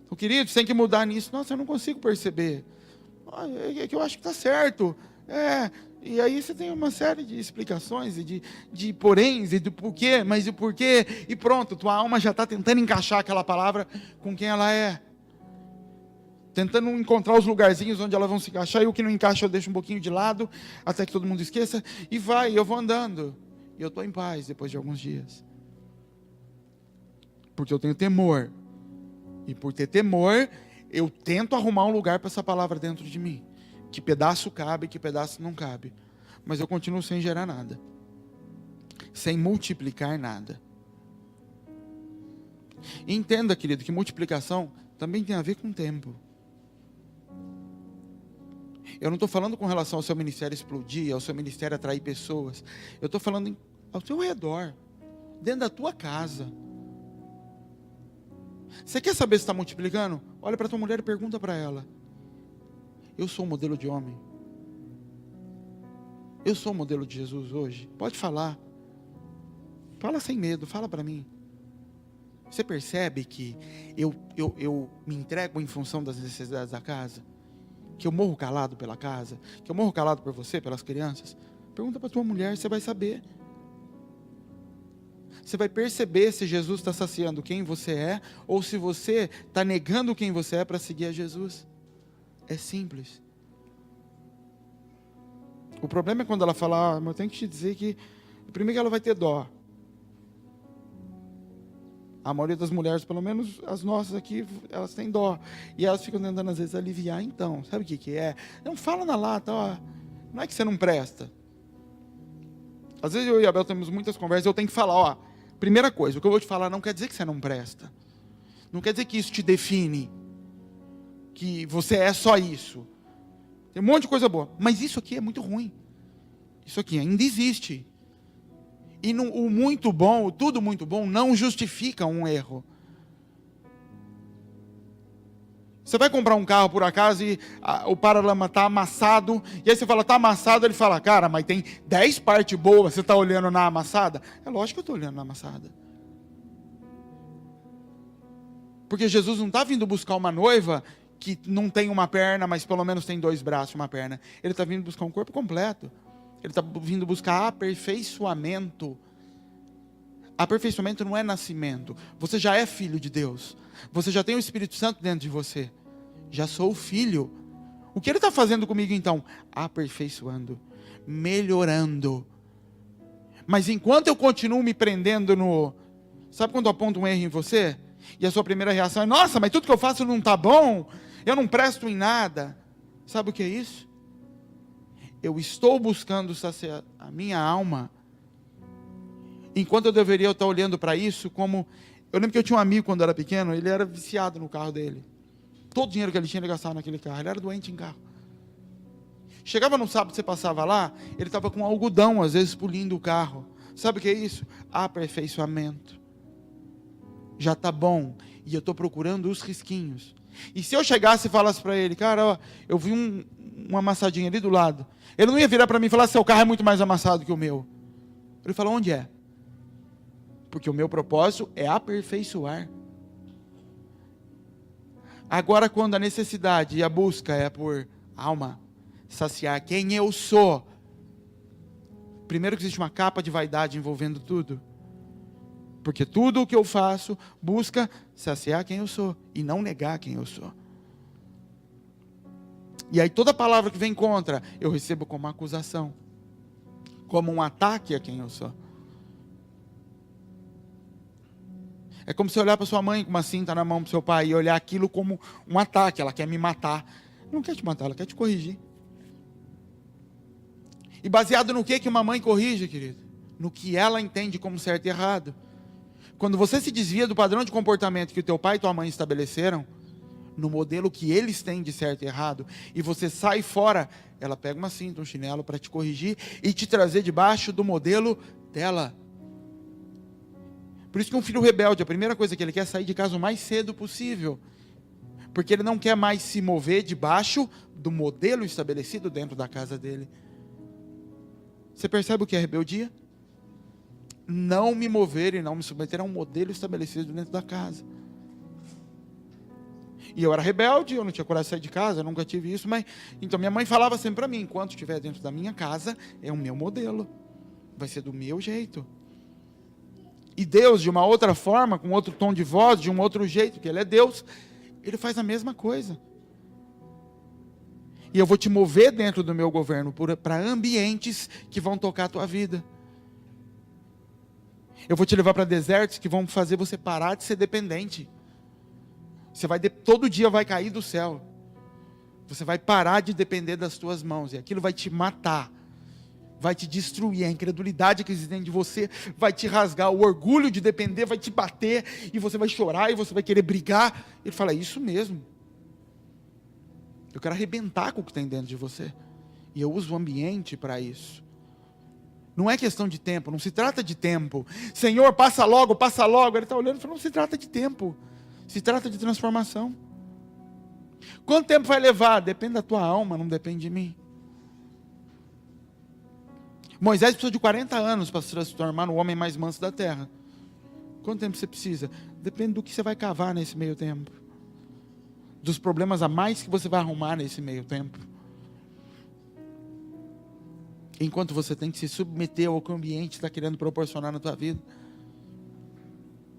Então, queridos, tem que mudar nisso. Nossa, eu não consigo perceber. É que eu acho que está certo. E aí você tem uma série de explicações, e de poréns, e do porquê, mas e o porquê, e pronto, tua alma já está tentando encaixar aquela palavra com quem ela é. Tentando encontrar os lugarzinhos onde elas vão se encaixar, e o que não encaixa eu deixo um pouquinho de lado, até que todo mundo esqueça, e eu vou andando. E eu estou em paz depois de alguns dias. Porque eu tenho temor. E por ter temor, eu tento arrumar um lugar para essa palavra dentro de mim. Que pedaço cabe, que pedaço não cabe. Mas eu continuo sem gerar nada. Sem multiplicar nada. E entenda, querido, que multiplicação também tem a ver com tempo. Eu não estou falando com relação ao seu ministério explodir, ao seu ministério atrair pessoas. Eu estou falando ao seu redor. Dentro da tua casa. Você quer saber se está multiplicando? Olha para tua mulher e pergunta para ela. Eu sou um modelo de homem. Eu sou um modelo de Jesus hoje. Pode falar. Fala sem medo, fala para mim. Você percebe que eu me entrego em função das necessidades da casa? Que eu morro calado pela casa? Que eu morro calado por você, pelas crianças? Pergunta para tua mulher, você vai saber. Você vai perceber se Jesus está saciando quem você é, ou se você está negando quem você é para seguir a Jesus. É simples. O problema é quando ela fala, mas eu tenho que te dizer que, primeiro que ela vai ter dó. A maioria das mulheres, pelo menos as nossas aqui, elas têm dó. E elas ficam tentando às vezes aliviar. Então, sabe o que é? Não fala na lata, ó. Não é que você não presta. Às vezes eu e a Abel temos muitas conversas, eu tenho que falar, ó. Primeira coisa, o que eu vou te falar não quer dizer que você não presta. Não quer dizer que isso te define. Que você é só isso. Tem um monte de coisa boa. Mas isso aqui é muito ruim. Isso aqui ainda existe. E o muito bom, o tudo muito bom, não justifica um erro. Você vai comprar um carro por acaso e o paralama está amassado. E aí você fala, está amassado. Ele fala, cara, mas tem 10 partes boas. Você está olhando na amassada? É lógico que eu estou olhando na amassada. Porque Jesus não está vindo buscar uma noiva que não tem uma perna, mas pelo menos tem 2 braços e uma perna. Ele está vindo buscar um corpo completo. Ele Ele está vindo buscar aperfeiçoamento. Aperfeiçoamento não é nascimento. Você já é filho de Deus. Você já tem o Espírito Santo dentro de você. Já sou filho. O que ele está fazendo comigo então? Aperfeiçoando, melhorando. Mas enquanto eu continuo me prendendo no... Sabe quando eu aponto um erro em você? E a sua primeira reação é: nossa, mas tudo que eu faço não está bom. Eu não presto em nada. Sabe o que é isso? Eu estou buscando saciar a minha alma, enquanto eu deveria estar olhando para isso como... Eu lembro que eu tinha um amigo quando eu era pequeno, ele era viciado no carro dele. Todo o dinheiro que ele tinha, ele gastava naquele carro. Ele era doente em carro. Chegava no sábado, você passava lá, ele estava com algodão, às vezes, polindo o carro. Sabe o que é isso? Aperfeiçoamento. Já está bom. E eu estou procurando os risquinhos. E se eu chegasse e falasse para ele: cara, ó, eu vi uma amassadinha ali do lado. Ele não ia virar para mim e falar: seu carro é muito mais amassado que o meu. Ele falou: onde é? Porque o meu propósito é aperfeiçoar. Agora, quando a necessidade e a busca é por alma, saciar quem eu sou, primeiro que existe uma capa de vaidade envolvendo tudo. Porque tudo o que eu faço busca saciar quem eu sou e não negar quem eu sou. E aí toda palavra que vem contra, eu recebo como acusação, como um ataque a quem eu sou. É como se olhar para sua mãe com uma cinta na mão para seu pai e olhar aquilo como um ataque. Ela quer me matar. Não quer te matar, ela quer te corrigir. E baseado no que uma mãe corrige, querido? No que ela entende como certo e errado. Quando você se desvia do padrão de comportamento que o teu pai e tua mãe estabeleceram, no modelo que eles têm de certo e errado, e você sai fora, ela pega uma cinta, um chinelo para te corrigir e te trazer debaixo do modelo dela. Por isso que um filho rebelde, a primeira coisa que ele quer é sair de casa o mais cedo possível. Porque ele não quer mais se mover debaixo do modelo estabelecido dentro da casa dele. Você percebe o que é rebeldia? Não me mover e não me submeter a um modelo estabelecido dentro da casa. E eu era rebelde, eu não tinha coragem de sair de casa, eu nunca tive isso, mas... Então minha mãe falava sempre para mim: enquanto estiver dentro da minha casa, é o meu modelo. Vai ser do meu jeito. E Deus, de uma outra forma, com outro tom de voz, de um outro jeito, que Ele é Deus, Ele faz a mesma coisa. E eu vou te mover dentro do meu governo para ambientes que vão tocar a tua vida. Eu vou te levar para desertos que vão fazer você parar de ser dependente. Você vai todo dia vai cair do céu. Você vai parar de depender das tuas mãos. E aquilo vai te matar. Vai te destruir. A incredulidade que existe dentro de você vai te rasgar. O orgulho de depender vai te bater. E você vai chorar e você vai querer brigar. Ele fala: é isso mesmo. Eu quero arrebentar com o que tem dentro de você. E eu uso o ambiente para isso. Não é questão de tempo, não se trata de tempo. Senhor, passa logo, passa logo. Ele está olhando e falando: não se trata de tempo. Se trata de transformação. Quanto tempo vai levar? Depende da tua alma, não depende de mim. Moisés precisou de 40 anos para se transformar no homem mais manso da terra. Quanto tempo você precisa? Depende do que você vai cavar nesse meio tempo. Dos problemas a mais que você vai arrumar nesse meio tempo. Enquanto você tem que se submeter ao que o ambiente está querendo proporcionar na tua vida.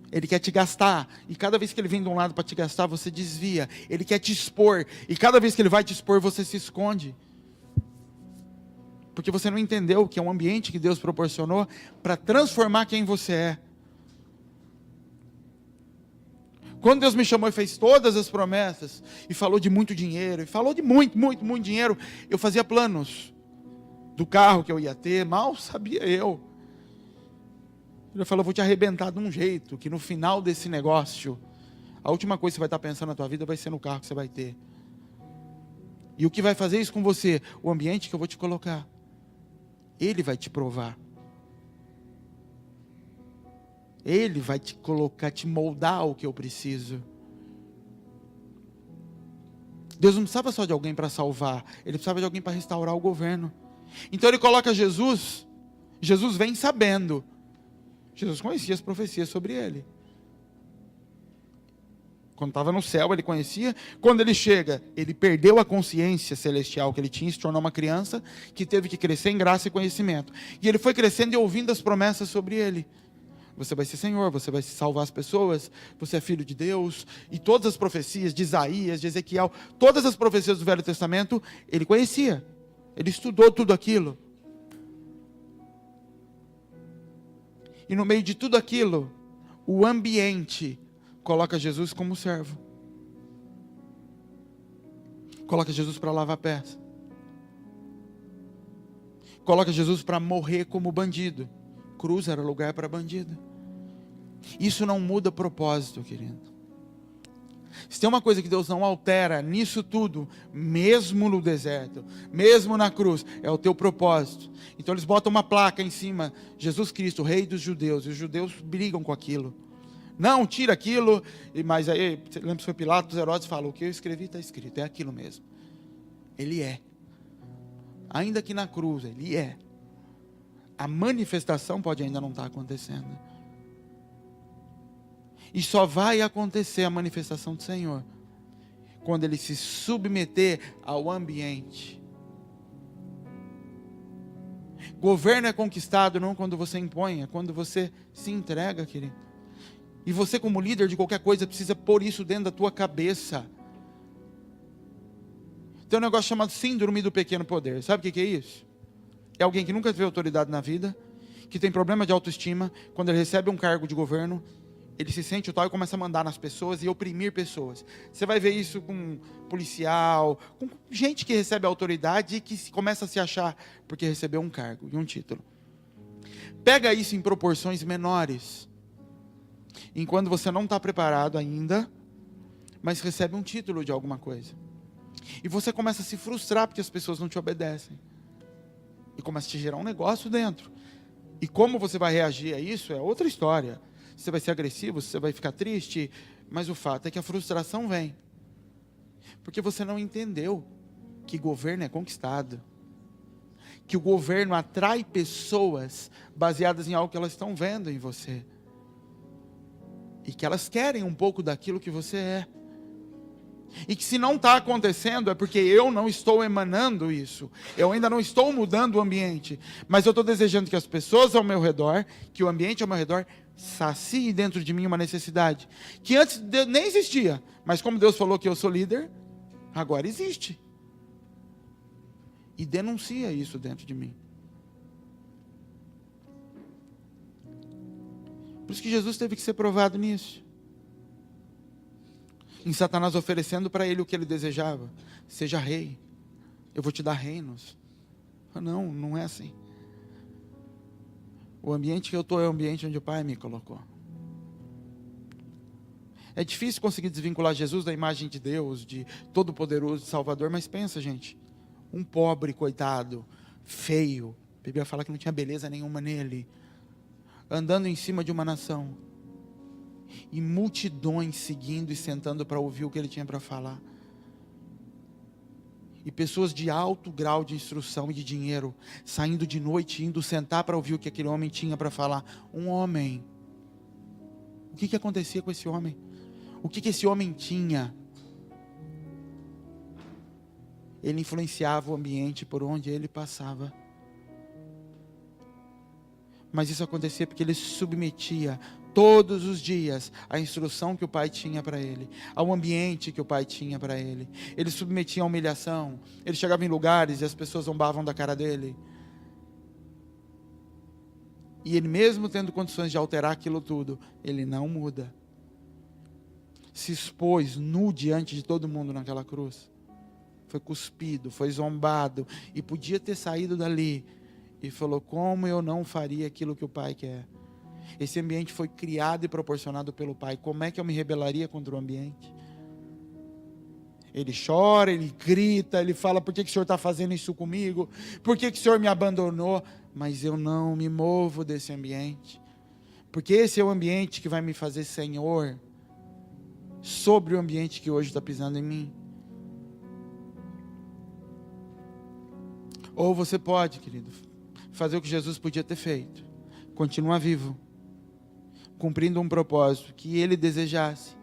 Ele quer te gastar, e cada vez que ele vem de um lado para te gastar, você desvia. Ele quer te expor, e cada vez que ele vai te expor, você se esconde. Porque você não entendeu que é um ambiente que Deus proporcionou para transformar quem você é. Quando Deus me chamou e fez todas as promessas, e falou de muito dinheiro, e falou de muito dinheiro, eu fazia planos do carro que eu ia ter, mal sabia eu. Ele falou: vou te arrebentar de um jeito, que no final desse negócio, a última coisa que você vai estar pensando na tua vida vai ser no carro que você vai ter. E o que vai fazer isso com você? O ambiente que eu vou te colocar. Ele vai te provar. Ele vai te colocar, te moldar o que eu preciso. Deus não precisava só de alguém para salvar, Ele precisava de alguém para restaurar o governo. Então Ele coloca Jesus. Jesus vem sabendo. Jesus conhecia as profecias sobre Ele. Quando estava no céu, ele conhecia. Quando ele chega, ele perdeu a consciência celestial que ele tinha, se tornou uma criança que teve que crescer em graça e conhecimento. E ele foi crescendo e ouvindo as promessas sobre ele. Você vai ser Senhor, você vai salvar as pessoas, você é filho de Deus. E todas as profecias de Isaías, de Ezequiel, todas as profecias do Velho Testamento, ele conhecia. Ele estudou tudo aquilo. E no meio de tudo aquilo, o ambiente coloca Jesus como servo. Coloca Jesus para lavar pés. Coloca Jesus para morrer como bandido. Cruz era lugar para bandido. Isso não muda propósito, querido. Se tem uma coisa que Deus não altera nisso tudo, mesmo no deserto, mesmo na cruz, é o teu propósito. Então eles botam uma placa em cima, Jesus Cristo, Rei dos Judeus, e os judeus brigam com aquilo. Não, tira aquilo, mas aí, lembra se foi Pilatos, Herodes falou, o que eu escrevi está escrito, é aquilo mesmo. Ele é. Ainda que na cruz, ele é. A manifestação pode ainda não estar acontecendo. E só vai acontecer a manifestação do Senhor quando ele se submeter ao ambiente. Governo é conquistado não quando você impõe, é quando você se entrega, querido. E você, como líder de qualquer coisa, precisa pôr isso dentro da tua cabeça. Tem um negócio chamado síndrome do pequeno poder. Sabe o que é isso? É alguém que nunca teve autoridade na vida, que tem problema de autoestima. Quando ele recebe um cargo de governo, ele se sente o tal e começa a mandar nas pessoas e oprimir pessoas. Você vai ver isso com policial, com gente que recebe autoridade e que começa a se achar porque recebeu um cargo e um título. Pega isso em proporções menores. Enquanto você não está preparado ainda, mas recebe um título de alguma coisa. E você começa a se frustrar porque as pessoas não te obedecem. E começa a te gerar um negócio dentro. E como você vai reagir a isso é outra história. Você vai ser agressivo, você vai ficar triste, mas o fato é que a frustração vem. Porque você não entendeu que governo é conquistado. Que o governo atrai pessoas baseadas em algo que elas estão vendo em você. E que elas querem um pouco daquilo que você é. E que se não está acontecendo é porque eu não estou emanando isso. Eu ainda não estou mudando o ambiente. Mas eu estou desejando que as pessoas ao meu redor, que o ambiente ao meu redor, sacie dentro de mim uma necessidade. Que antes nem existia. Mas como Deus falou que eu sou líder, agora existe. E denuncia isso dentro de mim. Por isso que Jesus teve que ser provado nisso. Em Satanás oferecendo para ele o que ele desejava. Seja rei. Eu vou te dar reinos. Não, não é assim. O ambiente que eu estou é o ambiente onde o Pai me colocou. É difícil conseguir desvincular Jesus da imagem de Deus, de Todo-Poderoso, de Salvador, mas pensa, gente. Um pobre, coitado, feio. A Bíblia fala que não tinha beleza nenhuma nele. Andando em cima de uma nação. E multidões seguindo e sentando para ouvir o que ele tinha para falar. E pessoas de alto grau de instrução e de dinheiro, saindo de noite, indo sentar para ouvir o que aquele homem tinha para falar. Um homem. O que acontecia com esse homem? O que esse homem tinha? Ele influenciava o ambiente por onde ele passava. Mas isso acontecia porque ele se submetia todos os dias à instrução que o Pai tinha para ele, ao ambiente que o Pai tinha para ele. Ele submetia à humilhação. Ele chegava em lugares e as pessoas zombavam da cara dele. E ele, mesmo tendo condições de alterar aquilo tudo, ele não muda. Se expôs nu diante de todo mundo naquela cruz. Foi cuspido, foi zombado e podia ter saído dali e falou: como eu não faria aquilo que o Pai quer? Esse ambiente foi criado e proporcionado pelo Pai. Como é que eu me rebelaria contra o ambiente? Ele chora, ele grita, ele fala: por que o Senhor está fazendo isso comigo? Por que o Senhor me abandonou? Mas eu não me movo desse ambiente. Porque esse é o ambiente que vai me fazer Senhor sobre o ambiente que hoje está pisando em mim. Ou você pode, querido, fazer o que Jesus podia ter feito. Continuar vivo. Cumprindo um propósito que ele desejasse.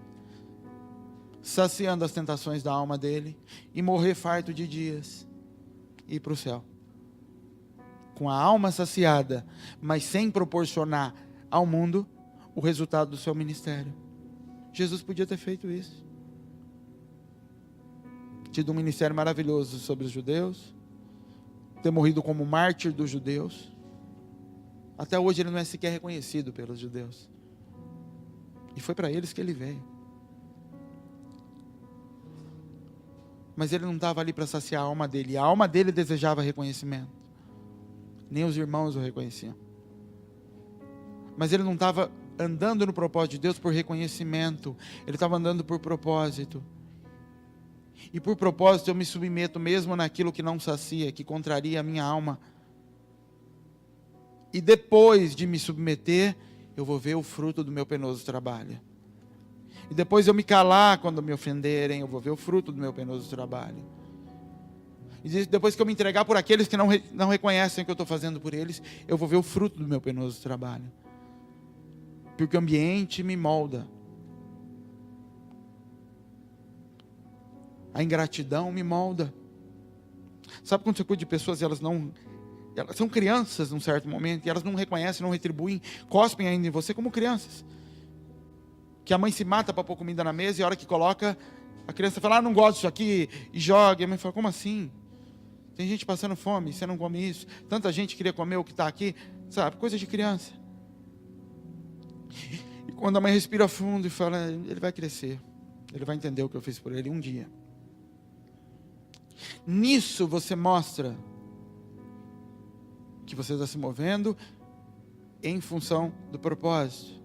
saciando as tentações da alma dele, e morrer farto de dias, e ir para o céu. Com a alma saciada, mas sem proporcionar ao mundo o resultado do seu ministério. Jesus podia ter feito isso. Tido um ministério maravilhoso sobre os judeus, ter morrido como mártir dos judeus. Até hoje ele não é sequer reconhecido pelos judeus. E foi para eles que ele veio. Mas ele não estava ali para saciar a alma dele. A alma dele desejava reconhecimento. Nem os irmãos o reconheciam. Mas ele não estava andando no propósito de Deus por reconhecimento. Ele estava andando por propósito. E por propósito eu me submeto mesmo naquilo que não sacia, que contraria a minha alma. E depois de me submeter, eu vou ver o fruto do meu penoso trabalho. E depois eu me calar quando me ofenderem, eu vou ver o fruto do meu penoso trabalho. E depois que eu me entregar por aqueles que não reconhecem o que eu estou fazendo por eles, eu vou ver o fruto do meu penoso trabalho. Porque o ambiente me molda. A ingratidão me molda. Sabe quando você cuida de pessoas e elas são crianças num certo momento, e elas não reconhecem, não retribuem, cospem ainda em você como crianças. Que a mãe se mata para pôr comida na mesa, e a hora que coloca, a criança fala, não gosto disso aqui, e joga. E a mãe fala, como assim? Tem gente passando fome, você não come isso. Tanta gente queria comer o que está aqui, sabe, coisa de criança. E quando a mãe respira fundo e fala, ele vai crescer, ele vai entender o que eu fiz por ele um dia. Nisso você mostra que você está se movendo em função do propósito,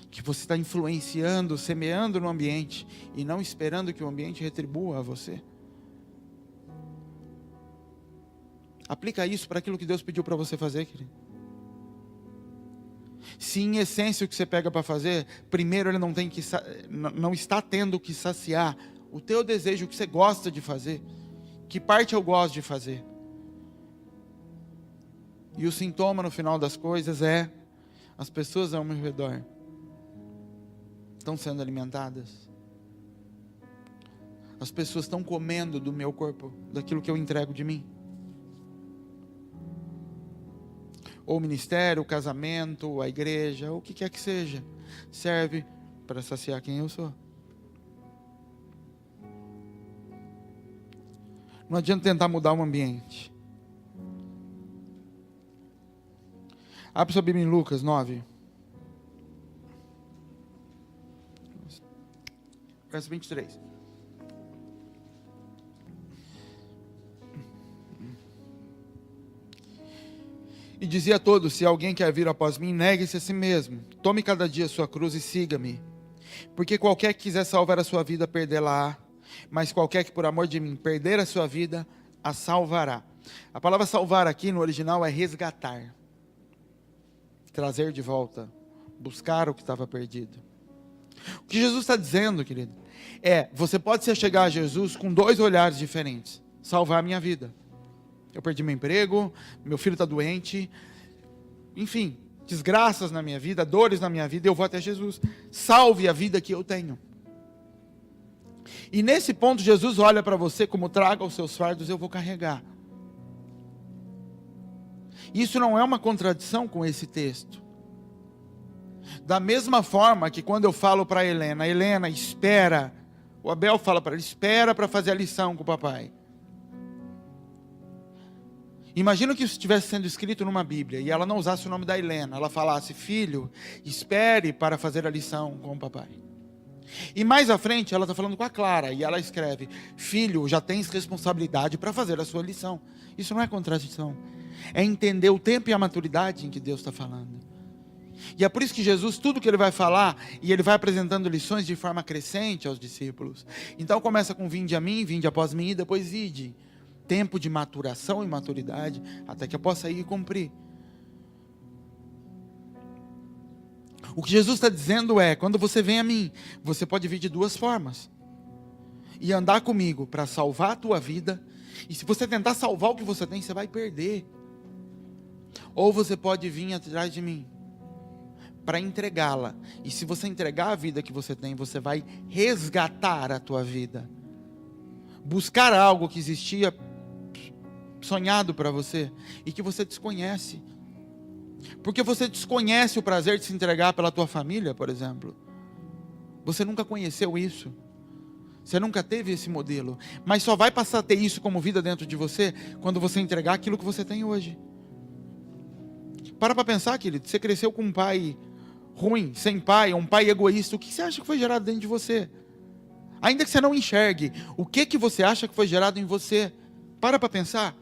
que você está influenciando, semeando no ambiente, e não esperando que o ambiente retribua a você. Aplica isso para aquilo que Deus pediu para você fazer, querido. Se em essência o que você pega para fazer, primeiro ele não está tendo que saciar o teu desejo, o que você gosta de fazer. Que parte eu gosto de fazer? E o sintoma no final das coisas é, as pessoas ao meu redor estão sendo alimentadas. As pessoas estão comendo do meu corpo, daquilo que eu entrego de mim. Ou o ministério, o casamento, a igreja, o que quer que seja, serve para saciar quem eu sou. Não adianta tentar mudar o ambiente. Abre sua Bíblia em Lucas 9. Verso 23. E dizia a todos, se alguém quer vir após mim, negue-se a si mesmo. Tome cada dia a sua cruz e siga-me. Porque qualquer que quiser salvar a sua vida, perdê-la-á. Mas qualquer que por amor de mim perder a sua vida, a salvará. A palavra salvar aqui no original é resgatar. Trazer de volta. Buscar o que estava perdido. O que Jesus está dizendo, querido, você pode se chegar a Jesus com dois olhares diferentes. Salvar a minha vida. Eu perdi meu emprego, meu filho está doente, enfim, desgraças na minha vida, dores na minha vida, eu vou até Jesus. Salve a vida que eu tenho. E nesse ponto Jesus olha para você como, traga os seus fardos, eu vou carregar. Isso não é uma contradição com esse texto. Da mesma forma que quando eu falo para Helena, espera. O Abel fala para ela, espera para fazer a lição com o papai. Imagina que isso estivesse sendo escrito numa Bíblia, e ela não usasse o nome da Helena. Ela falasse, filho, espere para fazer a lição com o papai. E mais à frente, ela está falando com a Clara, e ela escreve, filho, já tens responsabilidade para fazer a sua lição. Isso não é contradição. É entender o tempo e a maturidade em que Deus está falando. E é por isso que Jesus, tudo que ele vai falar, e ele vai apresentando lições de forma crescente aos discípulos. Então começa com vinde a mim, vinde após mim, e depois ide. Tempo de maturação e maturidade, até que eu possa ir e cumprir. O que Jesus está dizendo é, quando você vem a mim, você pode vir de duas formas. E andar comigo para salvar a tua vida, e se você tentar salvar o que você tem, você vai perder. Ou você pode vir atrás de mim, para entregá-la. E se você entregar a vida que você tem, você vai resgatar a tua vida. Buscar algo que existia sonhado para você e que você desconhece. Porque você desconhece o prazer de se entregar pela tua família, por exemplo. Você nunca conheceu isso. Você nunca teve esse modelo. Mas só vai passar a ter isso como vida dentro de você quando você entregar aquilo que você tem hoje. Para pensar, querido. Você cresceu com um pai ruim, sem pai, um pai egoísta. O que você acha que foi gerado dentro de você? Ainda que você não enxergue, o que você acha que foi gerado em você? Para pensar.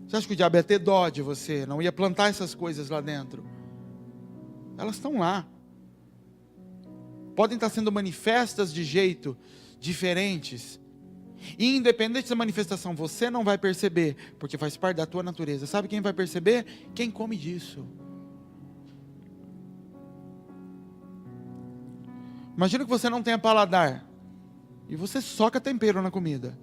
Você acha que o diabo ia ter dó de você? Não ia plantar essas coisas lá dentro? Elas estão lá. Podem estar sendo manifestas de jeito diferentes. E independente da manifestação, você não vai perceber, porque faz parte da tua natureza. Sabe quem vai perceber? Quem come disso. Imagina que você não tenha paladar e você soca tempero na comida.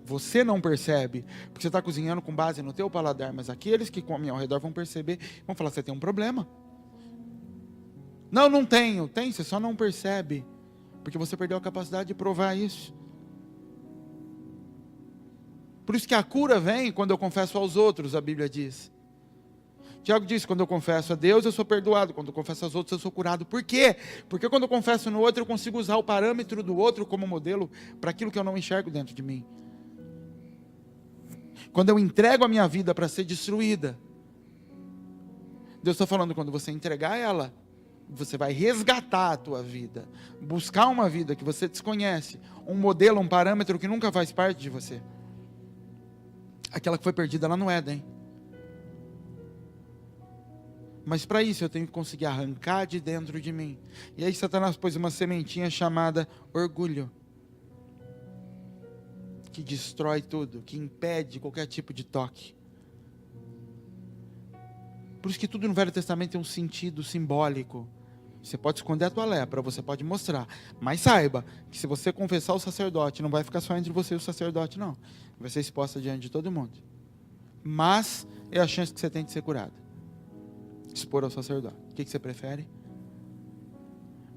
Você não percebe, porque você está cozinhando com base no teu paladar, mas aqueles que comem ao redor vão perceber, vão falar, você tem um problema. Não, não tenho. Tem, você só não percebe, porque você perdeu a capacidade de provar isso. Por isso que a cura vem quando eu confesso aos outros, a Bíblia diz. Tiago diz, quando eu confesso a Deus, eu sou perdoado. Quando eu confesso aos outros, eu sou curado. Por quê? Porque quando eu confesso no outro, eu consigo usar o parâmetro do outro como modelo para aquilo que eu não enxergo dentro de mim. Quando eu entrego a minha vida para ser destruída, Deus está falando, quando você entregar ela, você vai resgatar a tua vida. Buscar uma vida que você desconhece. Um modelo, um parâmetro que nunca faz parte de você. Aquela que foi perdida lá no Éden. Mas para isso eu tenho que conseguir arrancar de dentro de mim. E aí Satanás pôs uma sementinha chamada orgulho. Que destrói tudo, que impede qualquer tipo de toque. Por isso que tudo no Velho Testamento tem um sentido simbólico. Você pode esconder a tua lepra, você pode mostrar. Mas saiba que se você confessar o sacerdote, não vai ficar só entre você e o sacerdote, não. Vai ser exposta diante de todo mundo. Mas é a chance que você tem de ser curado. Expor ao sacerdote. O que você prefere?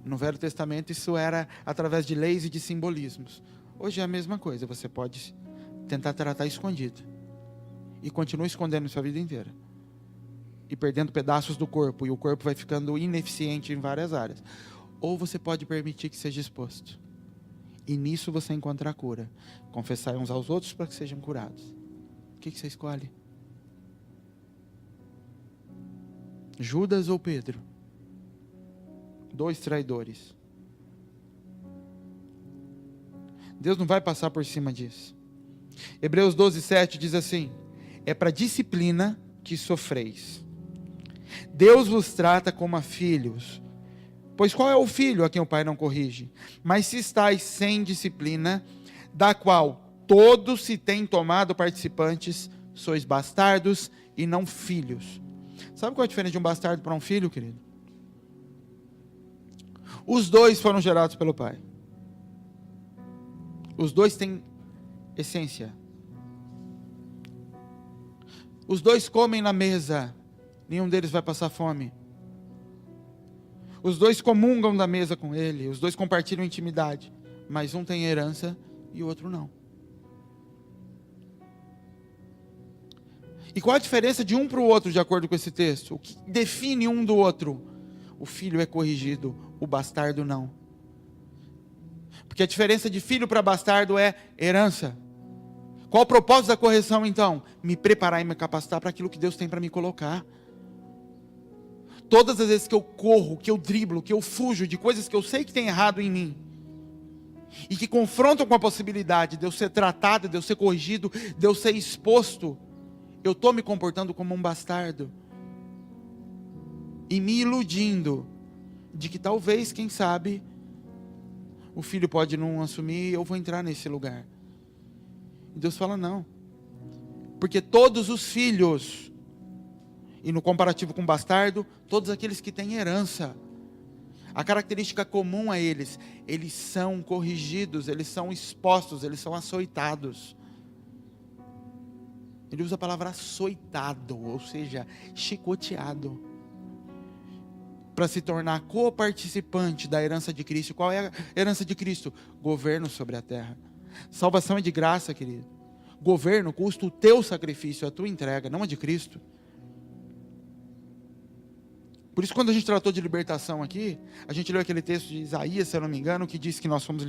No Velho Testamento isso era através de leis e de simbolismos. Hoje é a mesma coisa. Você pode tentar tratar escondido. E continua escondendo sua vida inteira. E perdendo pedaços do corpo. E o corpo vai ficando ineficiente em várias áreas. Ou você pode permitir que seja exposto. E nisso você encontra a cura. Confessai uns aos outros para que sejam curados. O que você escolhe? Judas ou Pedro? 2 traidores. Deus não vai passar por cima disso. Hebreus 12:7 diz assim: é para disciplina que sofreis. Deus vos trata como a filhos. Pois qual é o filho a quem o pai não corrige? Mas se estáis sem disciplina, da qual todos se têm tomado participantes, sois bastardos e não filhos. Sabe qual é a diferença de um bastardo para um filho, querido? Os dois foram gerados pelo pai. Os dois têm essência. Os dois comem na mesa. Nenhum deles vai passar fome. Os dois comungam da mesa com ele. Os dois compartilham intimidade. Mas um tem herança e o outro não. E qual a diferença de um para o outro, de acordo com esse texto? O que define um do outro? O filho é corrigido, o bastardo não. Porque a diferença de filho para bastardo é herança. Qual o propósito da correção então? Me preparar e me capacitar para aquilo que Deus tem para me colocar. Todas as vezes que eu corro, que eu driblo, que eu fujo de coisas que eu sei que tem errado em mim, e que confrontam com a possibilidade de eu ser tratado, de eu ser corrigido, de eu ser exposto, eu estou me comportando como um bastardo. E me iludindo de que talvez, quem sabe, o filho pode não assumir e eu vou entrar nesse lugar. E Deus fala não. Porque todos os filhos, e no comparativo com o bastardo, todos aqueles que têm herança, a característica comum a eles, eles são corrigidos, eles são expostos, eles são açoitados. Ele usa a palavra açoitado, ou seja, chicoteado. para se tornar coparticipante da herança de Cristo. Qual é a herança de Cristo? Governo sobre a terra. Salvação é de graça, querido. Governo custa o teu sacrifício, a tua entrega, não a de Cristo. Por isso, quando a gente tratou de libertação aqui, a gente leu aquele texto de Isaías, se eu não me engano, que diz que nós fomos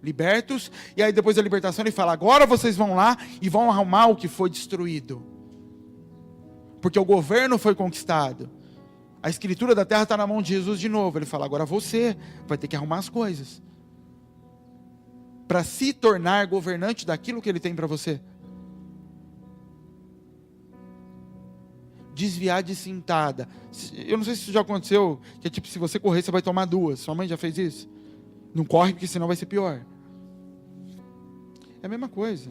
libertos, e aí depois da libertação ele fala, agora vocês vão lá e vão arrumar o que foi destruído. Porque o governo foi conquistado. A escritura da terra está na mão de Jesus de novo. Ele fala, agora você vai ter que arrumar as coisas. Para se tornar governante daquilo que ele tem para você. Desviar de cintada. Eu não sei se isso já aconteceu, que é tipo, se você correr, você vai tomar 2. Sua mãe já fez isso? Não corre, porque senão vai ser pior. É a mesma coisa.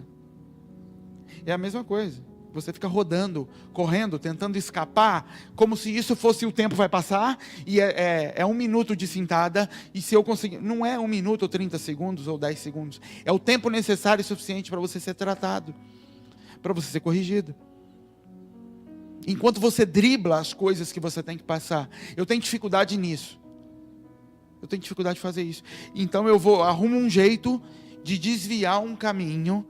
É a mesma coisa. Você fica rodando, correndo, tentando escapar, como se isso fosse o tempo vai passar, e é 1 minuto de cintada, e se eu conseguir, não é 1 minuto ou 30 segundos ou 10 segundos, é o tempo necessário e suficiente para você ser tratado, para você ser corrigido. Enquanto você dribla as coisas que você tem que passar, eu tenho dificuldade nisso, eu tenho dificuldade de fazer isso, então arrumo um jeito de desviar um caminho,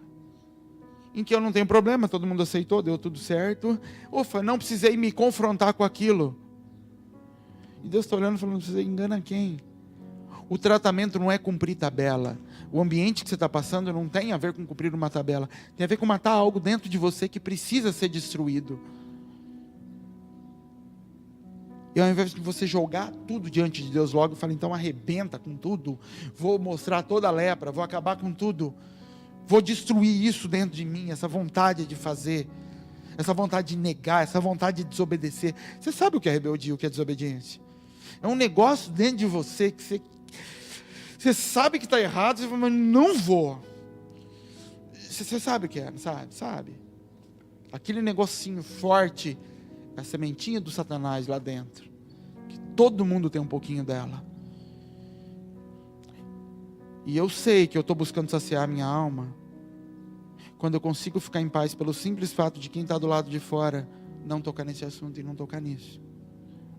em que eu não tenho problema, todo mundo aceitou, deu tudo certo. Ufa, não precisei me confrontar com aquilo. E Deus está olhando e falando, você engana quem? O tratamento não é cumprir tabela. O ambiente que você está passando não tem a ver com cumprir uma tabela. Tem a ver com matar algo dentro de você que precisa ser destruído. E ao invés de você jogar tudo diante de Deus logo, fala, então arrebenta com tudo. Vou mostrar toda a lepra, vou acabar com tudo. Vou destruir isso dentro de mim, essa vontade de fazer, essa vontade de negar, essa vontade de desobedecer. Você sabe o que é rebeldia, o que é desobediência? É um negócio dentro de você que você sabe que está errado, você fala, mas não vou. Você sabe o que é, não sabe? Sabe? Aquele negocinho forte, a sementinha do Satanás lá dentro, que todo mundo tem um pouquinho dela. E eu sei que eu estou buscando saciar a minha alma quando eu consigo ficar em paz pelo simples fato de quem está do lado de fora não tocar nesse assunto e não tocar nisso.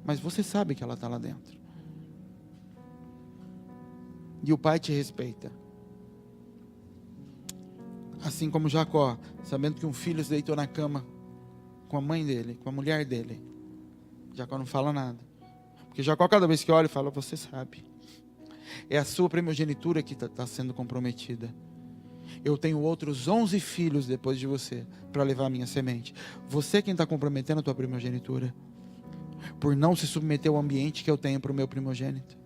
Mas você sabe que ela está lá dentro. E o pai te respeita. Assim como Jacó, sabendo que um filho se deitou na cama com a mãe dele, com a mulher dele. Jacó não fala nada. Porque Jacó, cada vez que olha, fala, você sabe. É a sua primogenitura que está sendo comprometida. Eu tenho outros 11 filhos depois de você, para levar a minha semente. Você é quem está comprometendo a tua primogenitura, por não se submeter ao ambiente que eu tenho para o meu primogênito.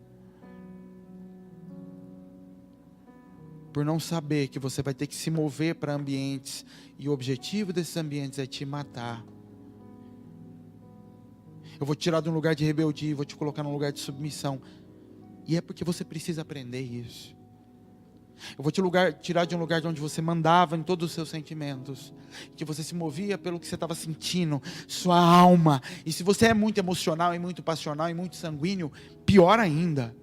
Por não saber que você vai ter que se mover para ambientes, e o objetivo desses ambientes é te matar. Eu vou te tirar de um lugar de rebeldia, vou te colocar num lugar de submissão. E é porque você precisa aprender isso. Eu vou te tirar de um lugar de onde você mandava em todos os seus sentimentos, que você se movia pelo que você estava sentindo, sua alma. E se você é muito emocional e muito passional e muito sanguíneo, pior ainda.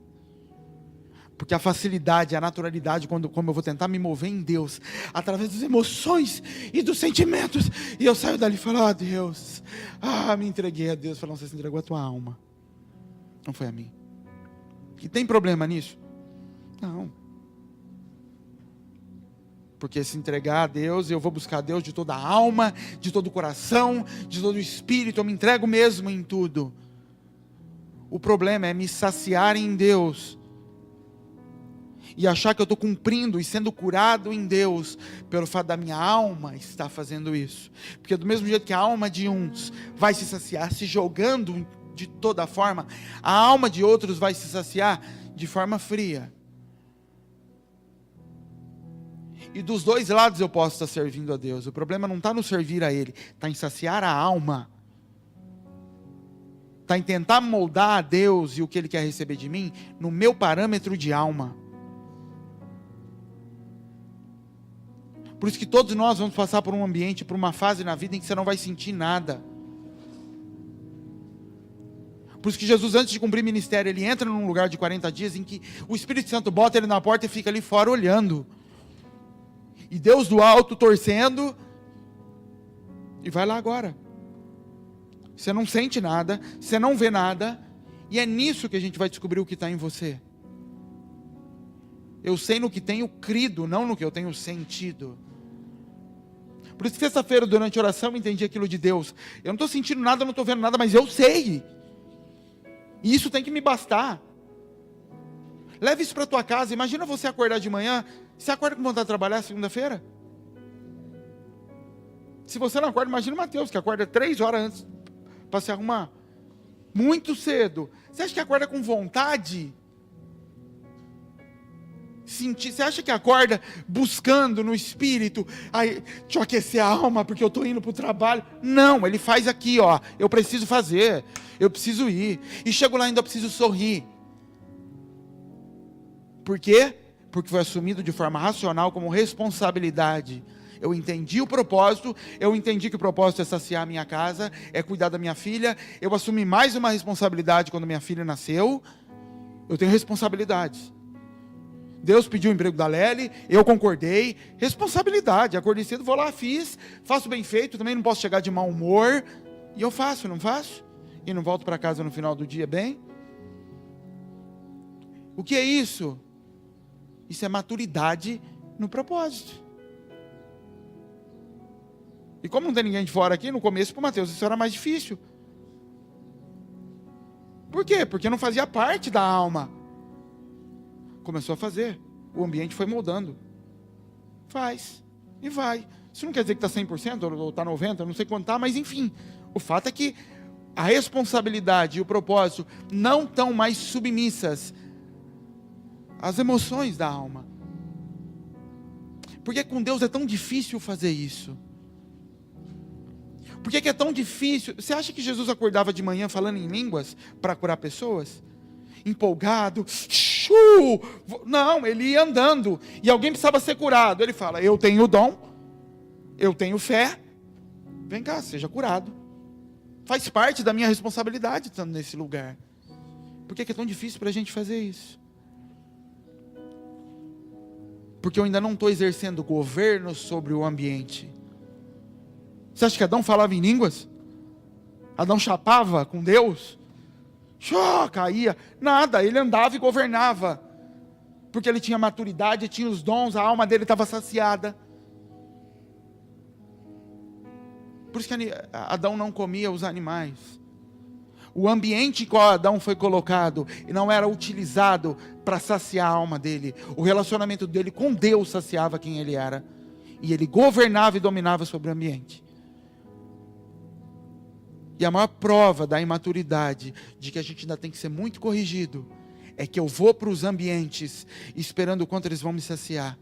Porque a facilidade, a naturalidade, como eu vou tentar me mover em Deus, através das emoções e dos sentimentos, e eu saio dali e falo, Deus, me entreguei a Deus. Falo, não, você se entregou a tua alma, não foi a mim. E tem problema nisso? Não. Porque se entregar a Deus, eu vou buscar a Deus de toda a alma, de todo o coração, de todo o espírito, eu me entrego mesmo em tudo. O problema é me saciar em Deus e achar que eu estou cumprindo e sendo curado em Deus, pelo fato da minha alma estar fazendo isso. Porque do mesmo jeito que a alma de uns vai se saciar se jogando de toda forma, a alma de outros vai se saciar de forma fria. E dos dois lados eu posso estar servindo a Deus. O problema não está no servir a Ele, está em saciar a alma. Está em tentar moldar a Deus e o que Ele quer receber de mim no meu parâmetro de alma. Por isso que todos nós vamos passar por um ambiente, por uma fase na vida em que você não vai sentir nada. Por isso que Jesus, antes de cumprir ministério, Ele entra num lugar de 40 dias em que o Espírito Santo bota Ele na porta e fica ali fora olhando. E Deus do alto torcendo, e vai lá agora. Você não sente nada, você não vê nada, E é nisso que a gente vai descobrir o que está em você. Eu sei no que tenho crido, não no que eu tenho sentido. Por isso que sexta-feira, durante a oração, eu entendi aquilo de Deus. Eu não estou sentindo nada, não estou vendo nada, mas eu sei. E isso tem que me bastar. Leve isso para a tua casa. Imagina você acordar de manhã. Você acorda com vontade de trabalhar segunda-feira? Se você não acorda, imagina o Mateus, que acorda 3 horas antes para se arrumar. Muito cedo. Você acha que acorda com vontade? Você acha que acorda buscando no espírito, aí, deixa eu aquecer a alma porque eu estou indo para o trabalho? Não, ele faz aqui, ó, eu preciso fazer, eu preciso ir, e chego lá ainda preciso sorrir. Por quê? Porque foi assumido de forma racional como responsabilidade. Eu entendi o propósito, eu entendi que o propósito é saciar a minha casa, é cuidar da minha filha, eu assumi mais uma responsabilidade quando minha filha nasceu, eu tenho responsabilidades. Deus pediu o emprego da Lely, eu concordei, responsabilidade, acordei cedo, vou lá, fiz, faço bem feito, também não posso chegar de mau humor, e eu faço, não faço? E não volto para casa no final do dia bem? O que é isso? Isso é maturidade no propósito. E como não tem ninguém de fora aqui, no começo para o Mateus isso era mais difícil. Por quê? Porque não fazia parte da alma. Começou a fazer, o ambiente foi moldando. Faz, e vai. Isso não quer dizer que está 100% ou está 90%, não sei quanto está, mas enfim. O fato é que a responsabilidade e o propósito não estão mais submissas às emoções da alma. Por que com Deus é tão difícil fazer isso? Por que é tão difícil? Você acha que Jesus acordava de manhã falando em línguas para curar pessoas? Empolgado, não, ele ia andando, e alguém precisava ser curado, ele fala, eu tenho o dom, eu tenho fé, vem cá, seja curado, faz parte da minha responsabilidade estando nesse lugar. Por que é tão difícil para a gente fazer isso? Porque eu ainda não estou exercendo governo sobre o ambiente. Você acha que Adão falava em línguas? Adão chapava com Deus? Caía, nada, ele andava e governava, porque ele tinha maturidade, tinha os dons, a alma dele estava saciada. Por isso que Adão não comia os animais. O ambiente em qual Adão foi colocado não era utilizado para saciar a alma dele. O relacionamento dele com Deus saciava quem ele era, e ele governava e dominava sobre o ambiente. E a maior prova da imaturidade, de que a gente ainda tem que ser muito corrigido, é que eu vou para os ambientes esperando o quanto eles vão me saciar.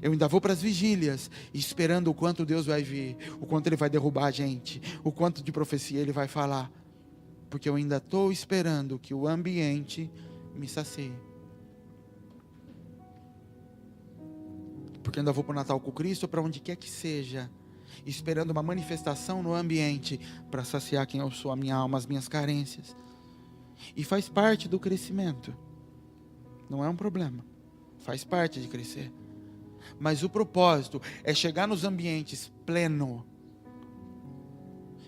Eu ainda vou para as vigílias esperando o quanto Deus vai vir, o quanto Ele vai derrubar a gente, o quanto de profecia Ele vai falar. Porque eu ainda estou esperando que o ambiente me sacie. Porque eu ainda vou para o Natal com Cristo, ou para onde quer que seja, esperando uma manifestação no ambiente para saciar quem eu sou, a minha alma, as minhas carências. E faz parte do crescimento. Não é um problema. Faz parte de crescer. Mas o propósito é chegar nos ambientes pleno,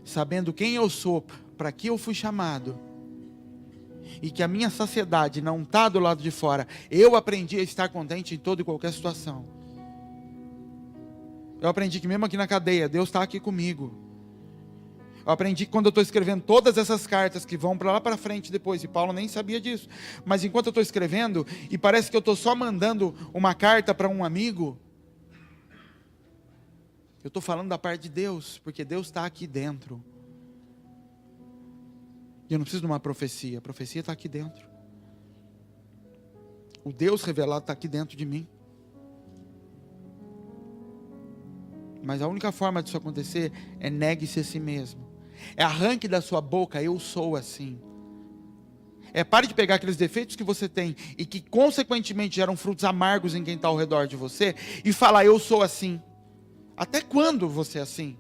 sabendo quem eu sou, para que eu fui chamado, e que a minha saciedade não está do lado de fora. Eu aprendi a estar contente em toda e qualquer situação. Eu aprendi que mesmo aqui na cadeia, Deus está aqui comigo. Eu aprendi que quando eu estou escrevendo todas essas cartas que vão para lá para frente depois, e Paulo nem sabia disso, mas enquanto eu estou escrevendo, e parece que eu estou só mandando uma carta para um amigo, eu estou falando da parte de Deus, porque Deus está aqui dentro. E eu não preciso de uma profecia, a profecia está aqui dentro. O Deus revelado está aqui dentro de mim. Mas a única forma disso acontecer é negue-se a si mesmo. É arranque da sua boca, eu sou assim. É pare de pegar aqueles defeitos que você tem e que consequentemente geram frutos amargos em quem está ao redor de você e falar, eu sou assim. Até quando você é assim?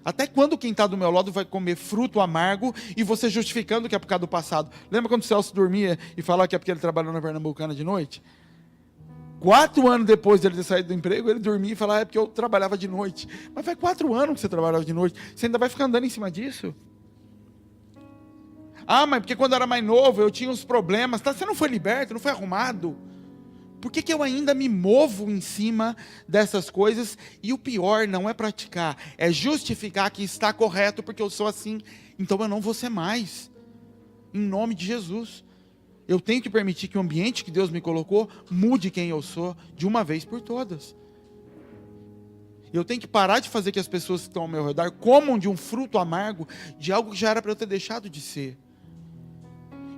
Até quando quem está do meu lado vai comer fruto amargo e você justificando que é por causa do passado? Lembra quando o Celso dormia e falava que é porque ele trabalhou na Pernambucana de noite? 4 anos depois dele ter saído do emprego, ele dormia e falava, é porque eu trabalhava de noite. Mas faz 4 anos que você trabalhava de noite, você ainda vai ficar andando em cima disso? Ah, mas porque quando eu era mais novo eu tinha uns problemas. Tá, você não foi liberto, não foi arrumado. Por que eu ainda me movo em cima dessas coisas? E o pior não é praticar, é justificar que está correto porque eu sou assim, então eu não vou ser mais. Em nome de Jesus. Eu tenho que permitir que o ambiente que Deus me colocou mude quem eu sou de uma vez por todas. Eu tenho que parar de fazer que as pessoas que estão ao meu redor comam de um fruto amargo, de algo que já era para eu ter deixado de ser.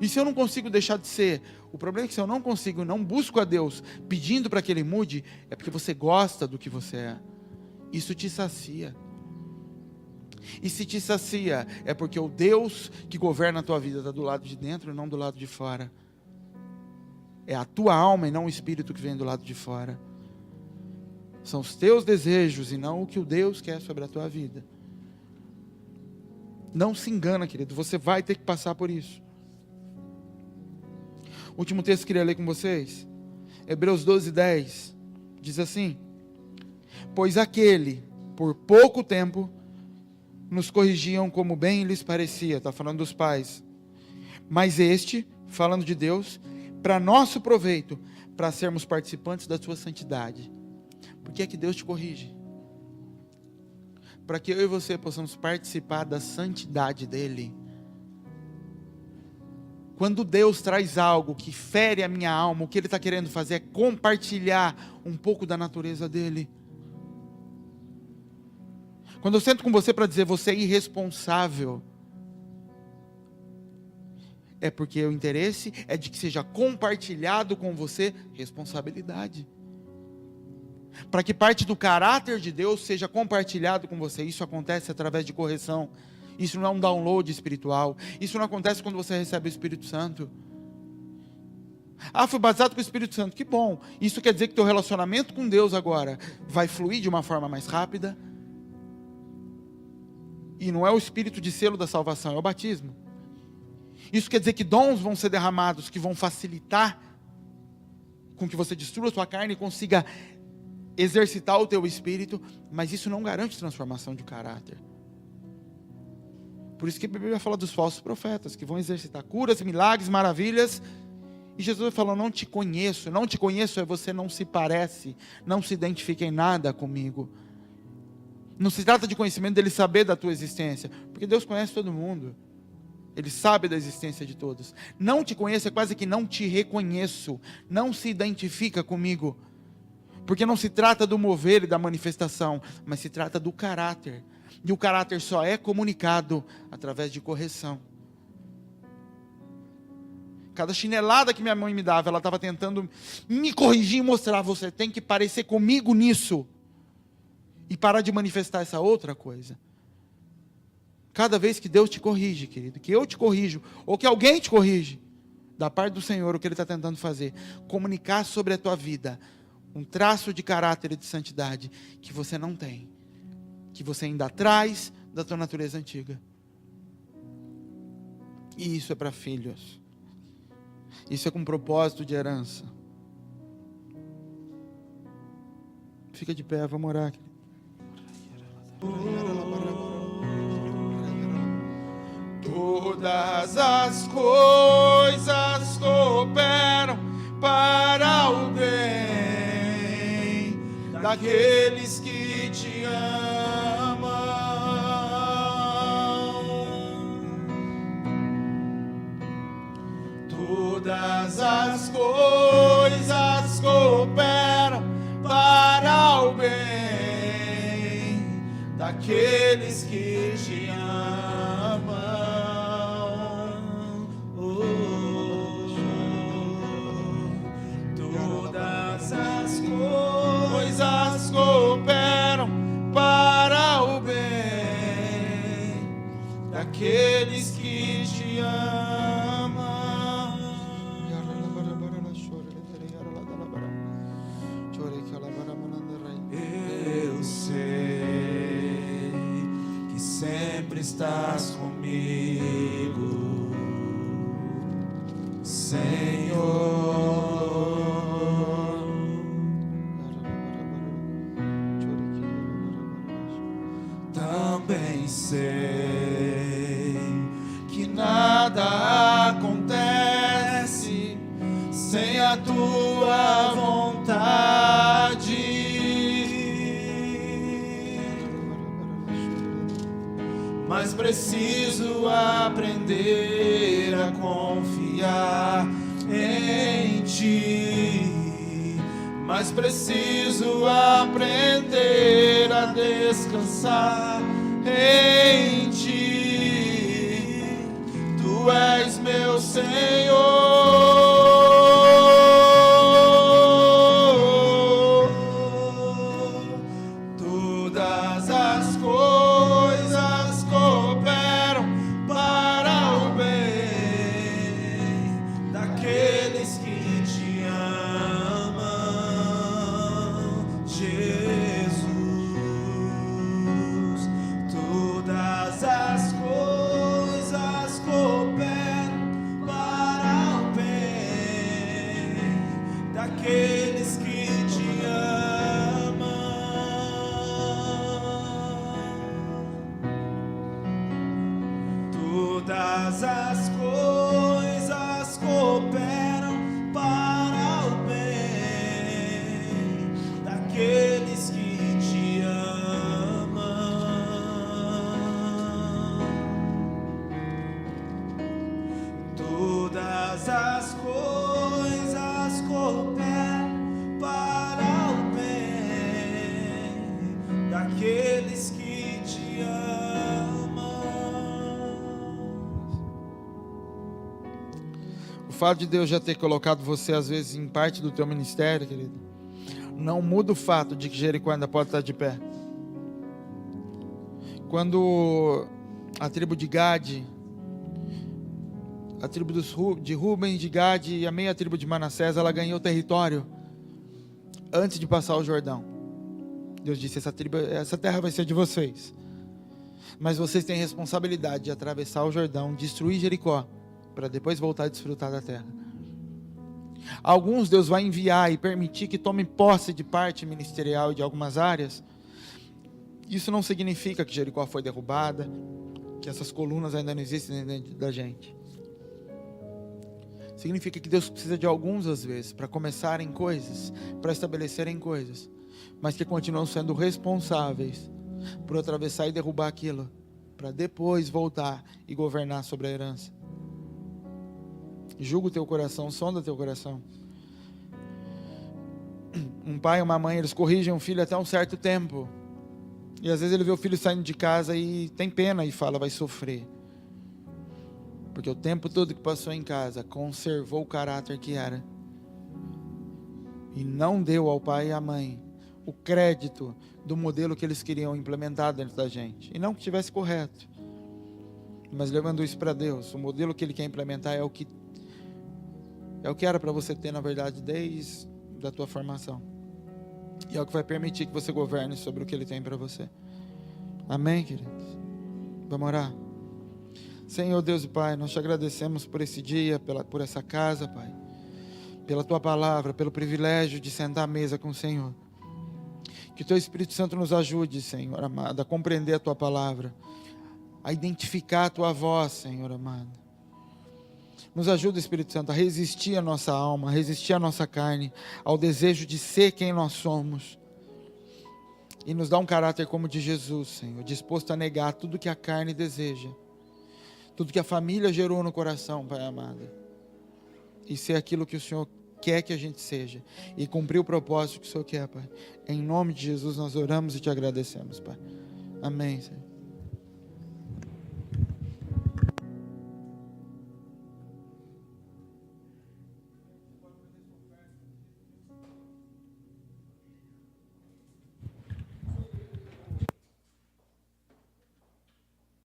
E se eu não consigo deixar de ser, o problema é que se eu não consigo, não busco a Deus pedindo para que Ele mude, é porque você gosta do que você é. Isso te sacia. E se te sacia, é porque o Deus que governa a tua vida está do lado de dentro e não do lado de fora. É a tua alma e não o espírito que vem do lado de fora. São os teus desejos e não o que o Deus quer sobre a tua vida. Não se engana, querido, você vai ter que passar por isso. O último texto que eu queria ler com vocês, Hebreus 12:10, diz assim: pois aquele, por pouco tempo, nos corrigiam como bem lhes parecia. Está falando dos pais. Mas este, falando de Deus, para nosso proveito, para sermos participantes da sua santidade. Por que é que Deus te corrige? Para que eu e você possamos participar da santidade dEle. Quando Deus traz algo que fere a minha alma, o que Ele está querendo fazer é compartilhar um pouco da natureza dEle. Quando eu sento com você para dizer você é irresponsável, é porque o interesse é de que seja compartilhado com você responsabilidade. Para que parte do caráter de Deus seja compartilhado com você. Isso acontece através de correção. Isso não é um download espiritual. Isso não acontece quando você recebe o Espírito Santo. Ah, fui batizado com o Espírito Santo. Que bom. Isso quer dizer que teu relacionamento com Deus agora vai fluir de uma forma mais rápida. E não é o Espírito de selo da salvação, é o batismo. Isso quer dizer que dons vão ser derramados que vão facilitar com que você destrua a sua carne e consiga exercitar o teu espírito, mas isso não garante transformação de caráter. Por isso que a Bíblia fala dos falsos profetas, que vão exercitar curas, milagres, maravilhas, e Jesus vai falar, não te conheço é você não se parece, não se identifica em nada comigo. Não se trata de conhecimento dele saber da tua existência, porque Deus conhece todo mundo. Ele sabe da existência de todos. Não te conheço é quase que não te reconheço. Não se identifica comigo. Porque não se trata do mover e da manifestação, mas se trata do caráter. E o caráter só é comunicado através de correção. Cada chinelada que minha mãe me dava, ela estava tentando me corrigir e mostrar, você tem que parecer comigo nisso. E parar de manifestar essa outra coisa. Cada vez que Deus te corrige, querido, que eu te corrijo, ou que alguém te corrige, da parte do Senhor, o que Ele está tentando fazer, comunicar sobre a tua vida, um traço de caráter e de santidade, que você não tem, que você ainda traz da tua natureza antiga. E isso é para filhos, isso é com propósito de herança. Fica de pé, vamos orar, querido. Todas as coisas cooperam para o bem daqueles que te amam. Todas as coisas cooperam para o bem daqueles que te amam. Todas as coisas cooperam para o bem daqueles que te amam. Eu sei que sempre estás comigo, Senhor. Também sei que nada a tua vontade. Mas preciso aprender a confiar em ti. Mas preciso aprender a descansar em ti. Tu és meu Senhor. Todas as coisas cooperam para o bem daqueles que te amam, Jesus. Todas as coisas cooperam para o bem daqueles que te amam. Todas as coisas cooperam para o bem daqueles que te amam. Todas as coisas cooperam para o bem daqueles que te amam. O fato de Deus já ter colocado você, às vezes, em parte do teu ministério, querido, não muda o fato de que Jericó ainda pode estar de pé. Quando a tribo de Gade, a tribo de Rubem, de Gade e a meia tribo de Manassés, ela ganhou território antes de passar o Jordão. Deus disse: essa terra vai ser de vocês, mas vocês têm responsabilidade de atravessar o Jordão, destruir Jericó, para depois voltar a desfrutar da terra. Alguns Deus vai enviar e permitir que tomem posse de parte ministerial e de algumas áreas. Isso não significa que Jericó foi derrubada, que essas colunas ainda não existem dentro da gente. Significa que Deus precisa de alguns, às vezes, para começarem coisas, para estabelecerem coisas, mas que continuam sendo responsáveis por atravessar e derrubar aquilo, para depois voltar e governar sobre a herança. Julga o teu coração, sonda teu coração. Um pai e uma mãe, eles corrigem um filho até um certo tempo, e às vezes ele vê o filho saindo de casa e tem pena e fala: vai sofrer, porque o tempo todo que passou em casa conservou o caráter que era, e não deu ao pai e à mãe o crédito do modelo que eles queriam implementar dentro da gente. E não que estivesse correto, mas levando isso para Deus, o modelo que Ele quer implementar é o que era para você ter, na verdade, desde a tua formação. E é o que vai permitir que você governe sobre o que Ele tem para você. Amém, queridos? Vamos orar. Senhor Deus e Pai, nós te agradecemos por esse dia, por essa casa, Pai, pela Tua palavra, pelo privilégio de sentar à mesa com o Senhor. Que o Teu Espírito Santo nos ajude, Senhor amado, a compreender a Tua palavra, a identificar a Tua voz, Senhor amado. Nos ajuda, Espírito Santo, a resistir à nossa alma, a resistir à nossa carne, ao desejo de ser quem nós somos. E nos dá um caráter como o de Jesus, Senhor, disposto a negar tudo que a carne deseja, tudo que a família gerou no coração, Pai amado, e ser aquilo que o Senhor quer que a gente seja, e cumprir o propósito que o Senhor quer, Pai. Em nome de Jesus nós oramos e te agradecemos, Pai. Amém, Senhor.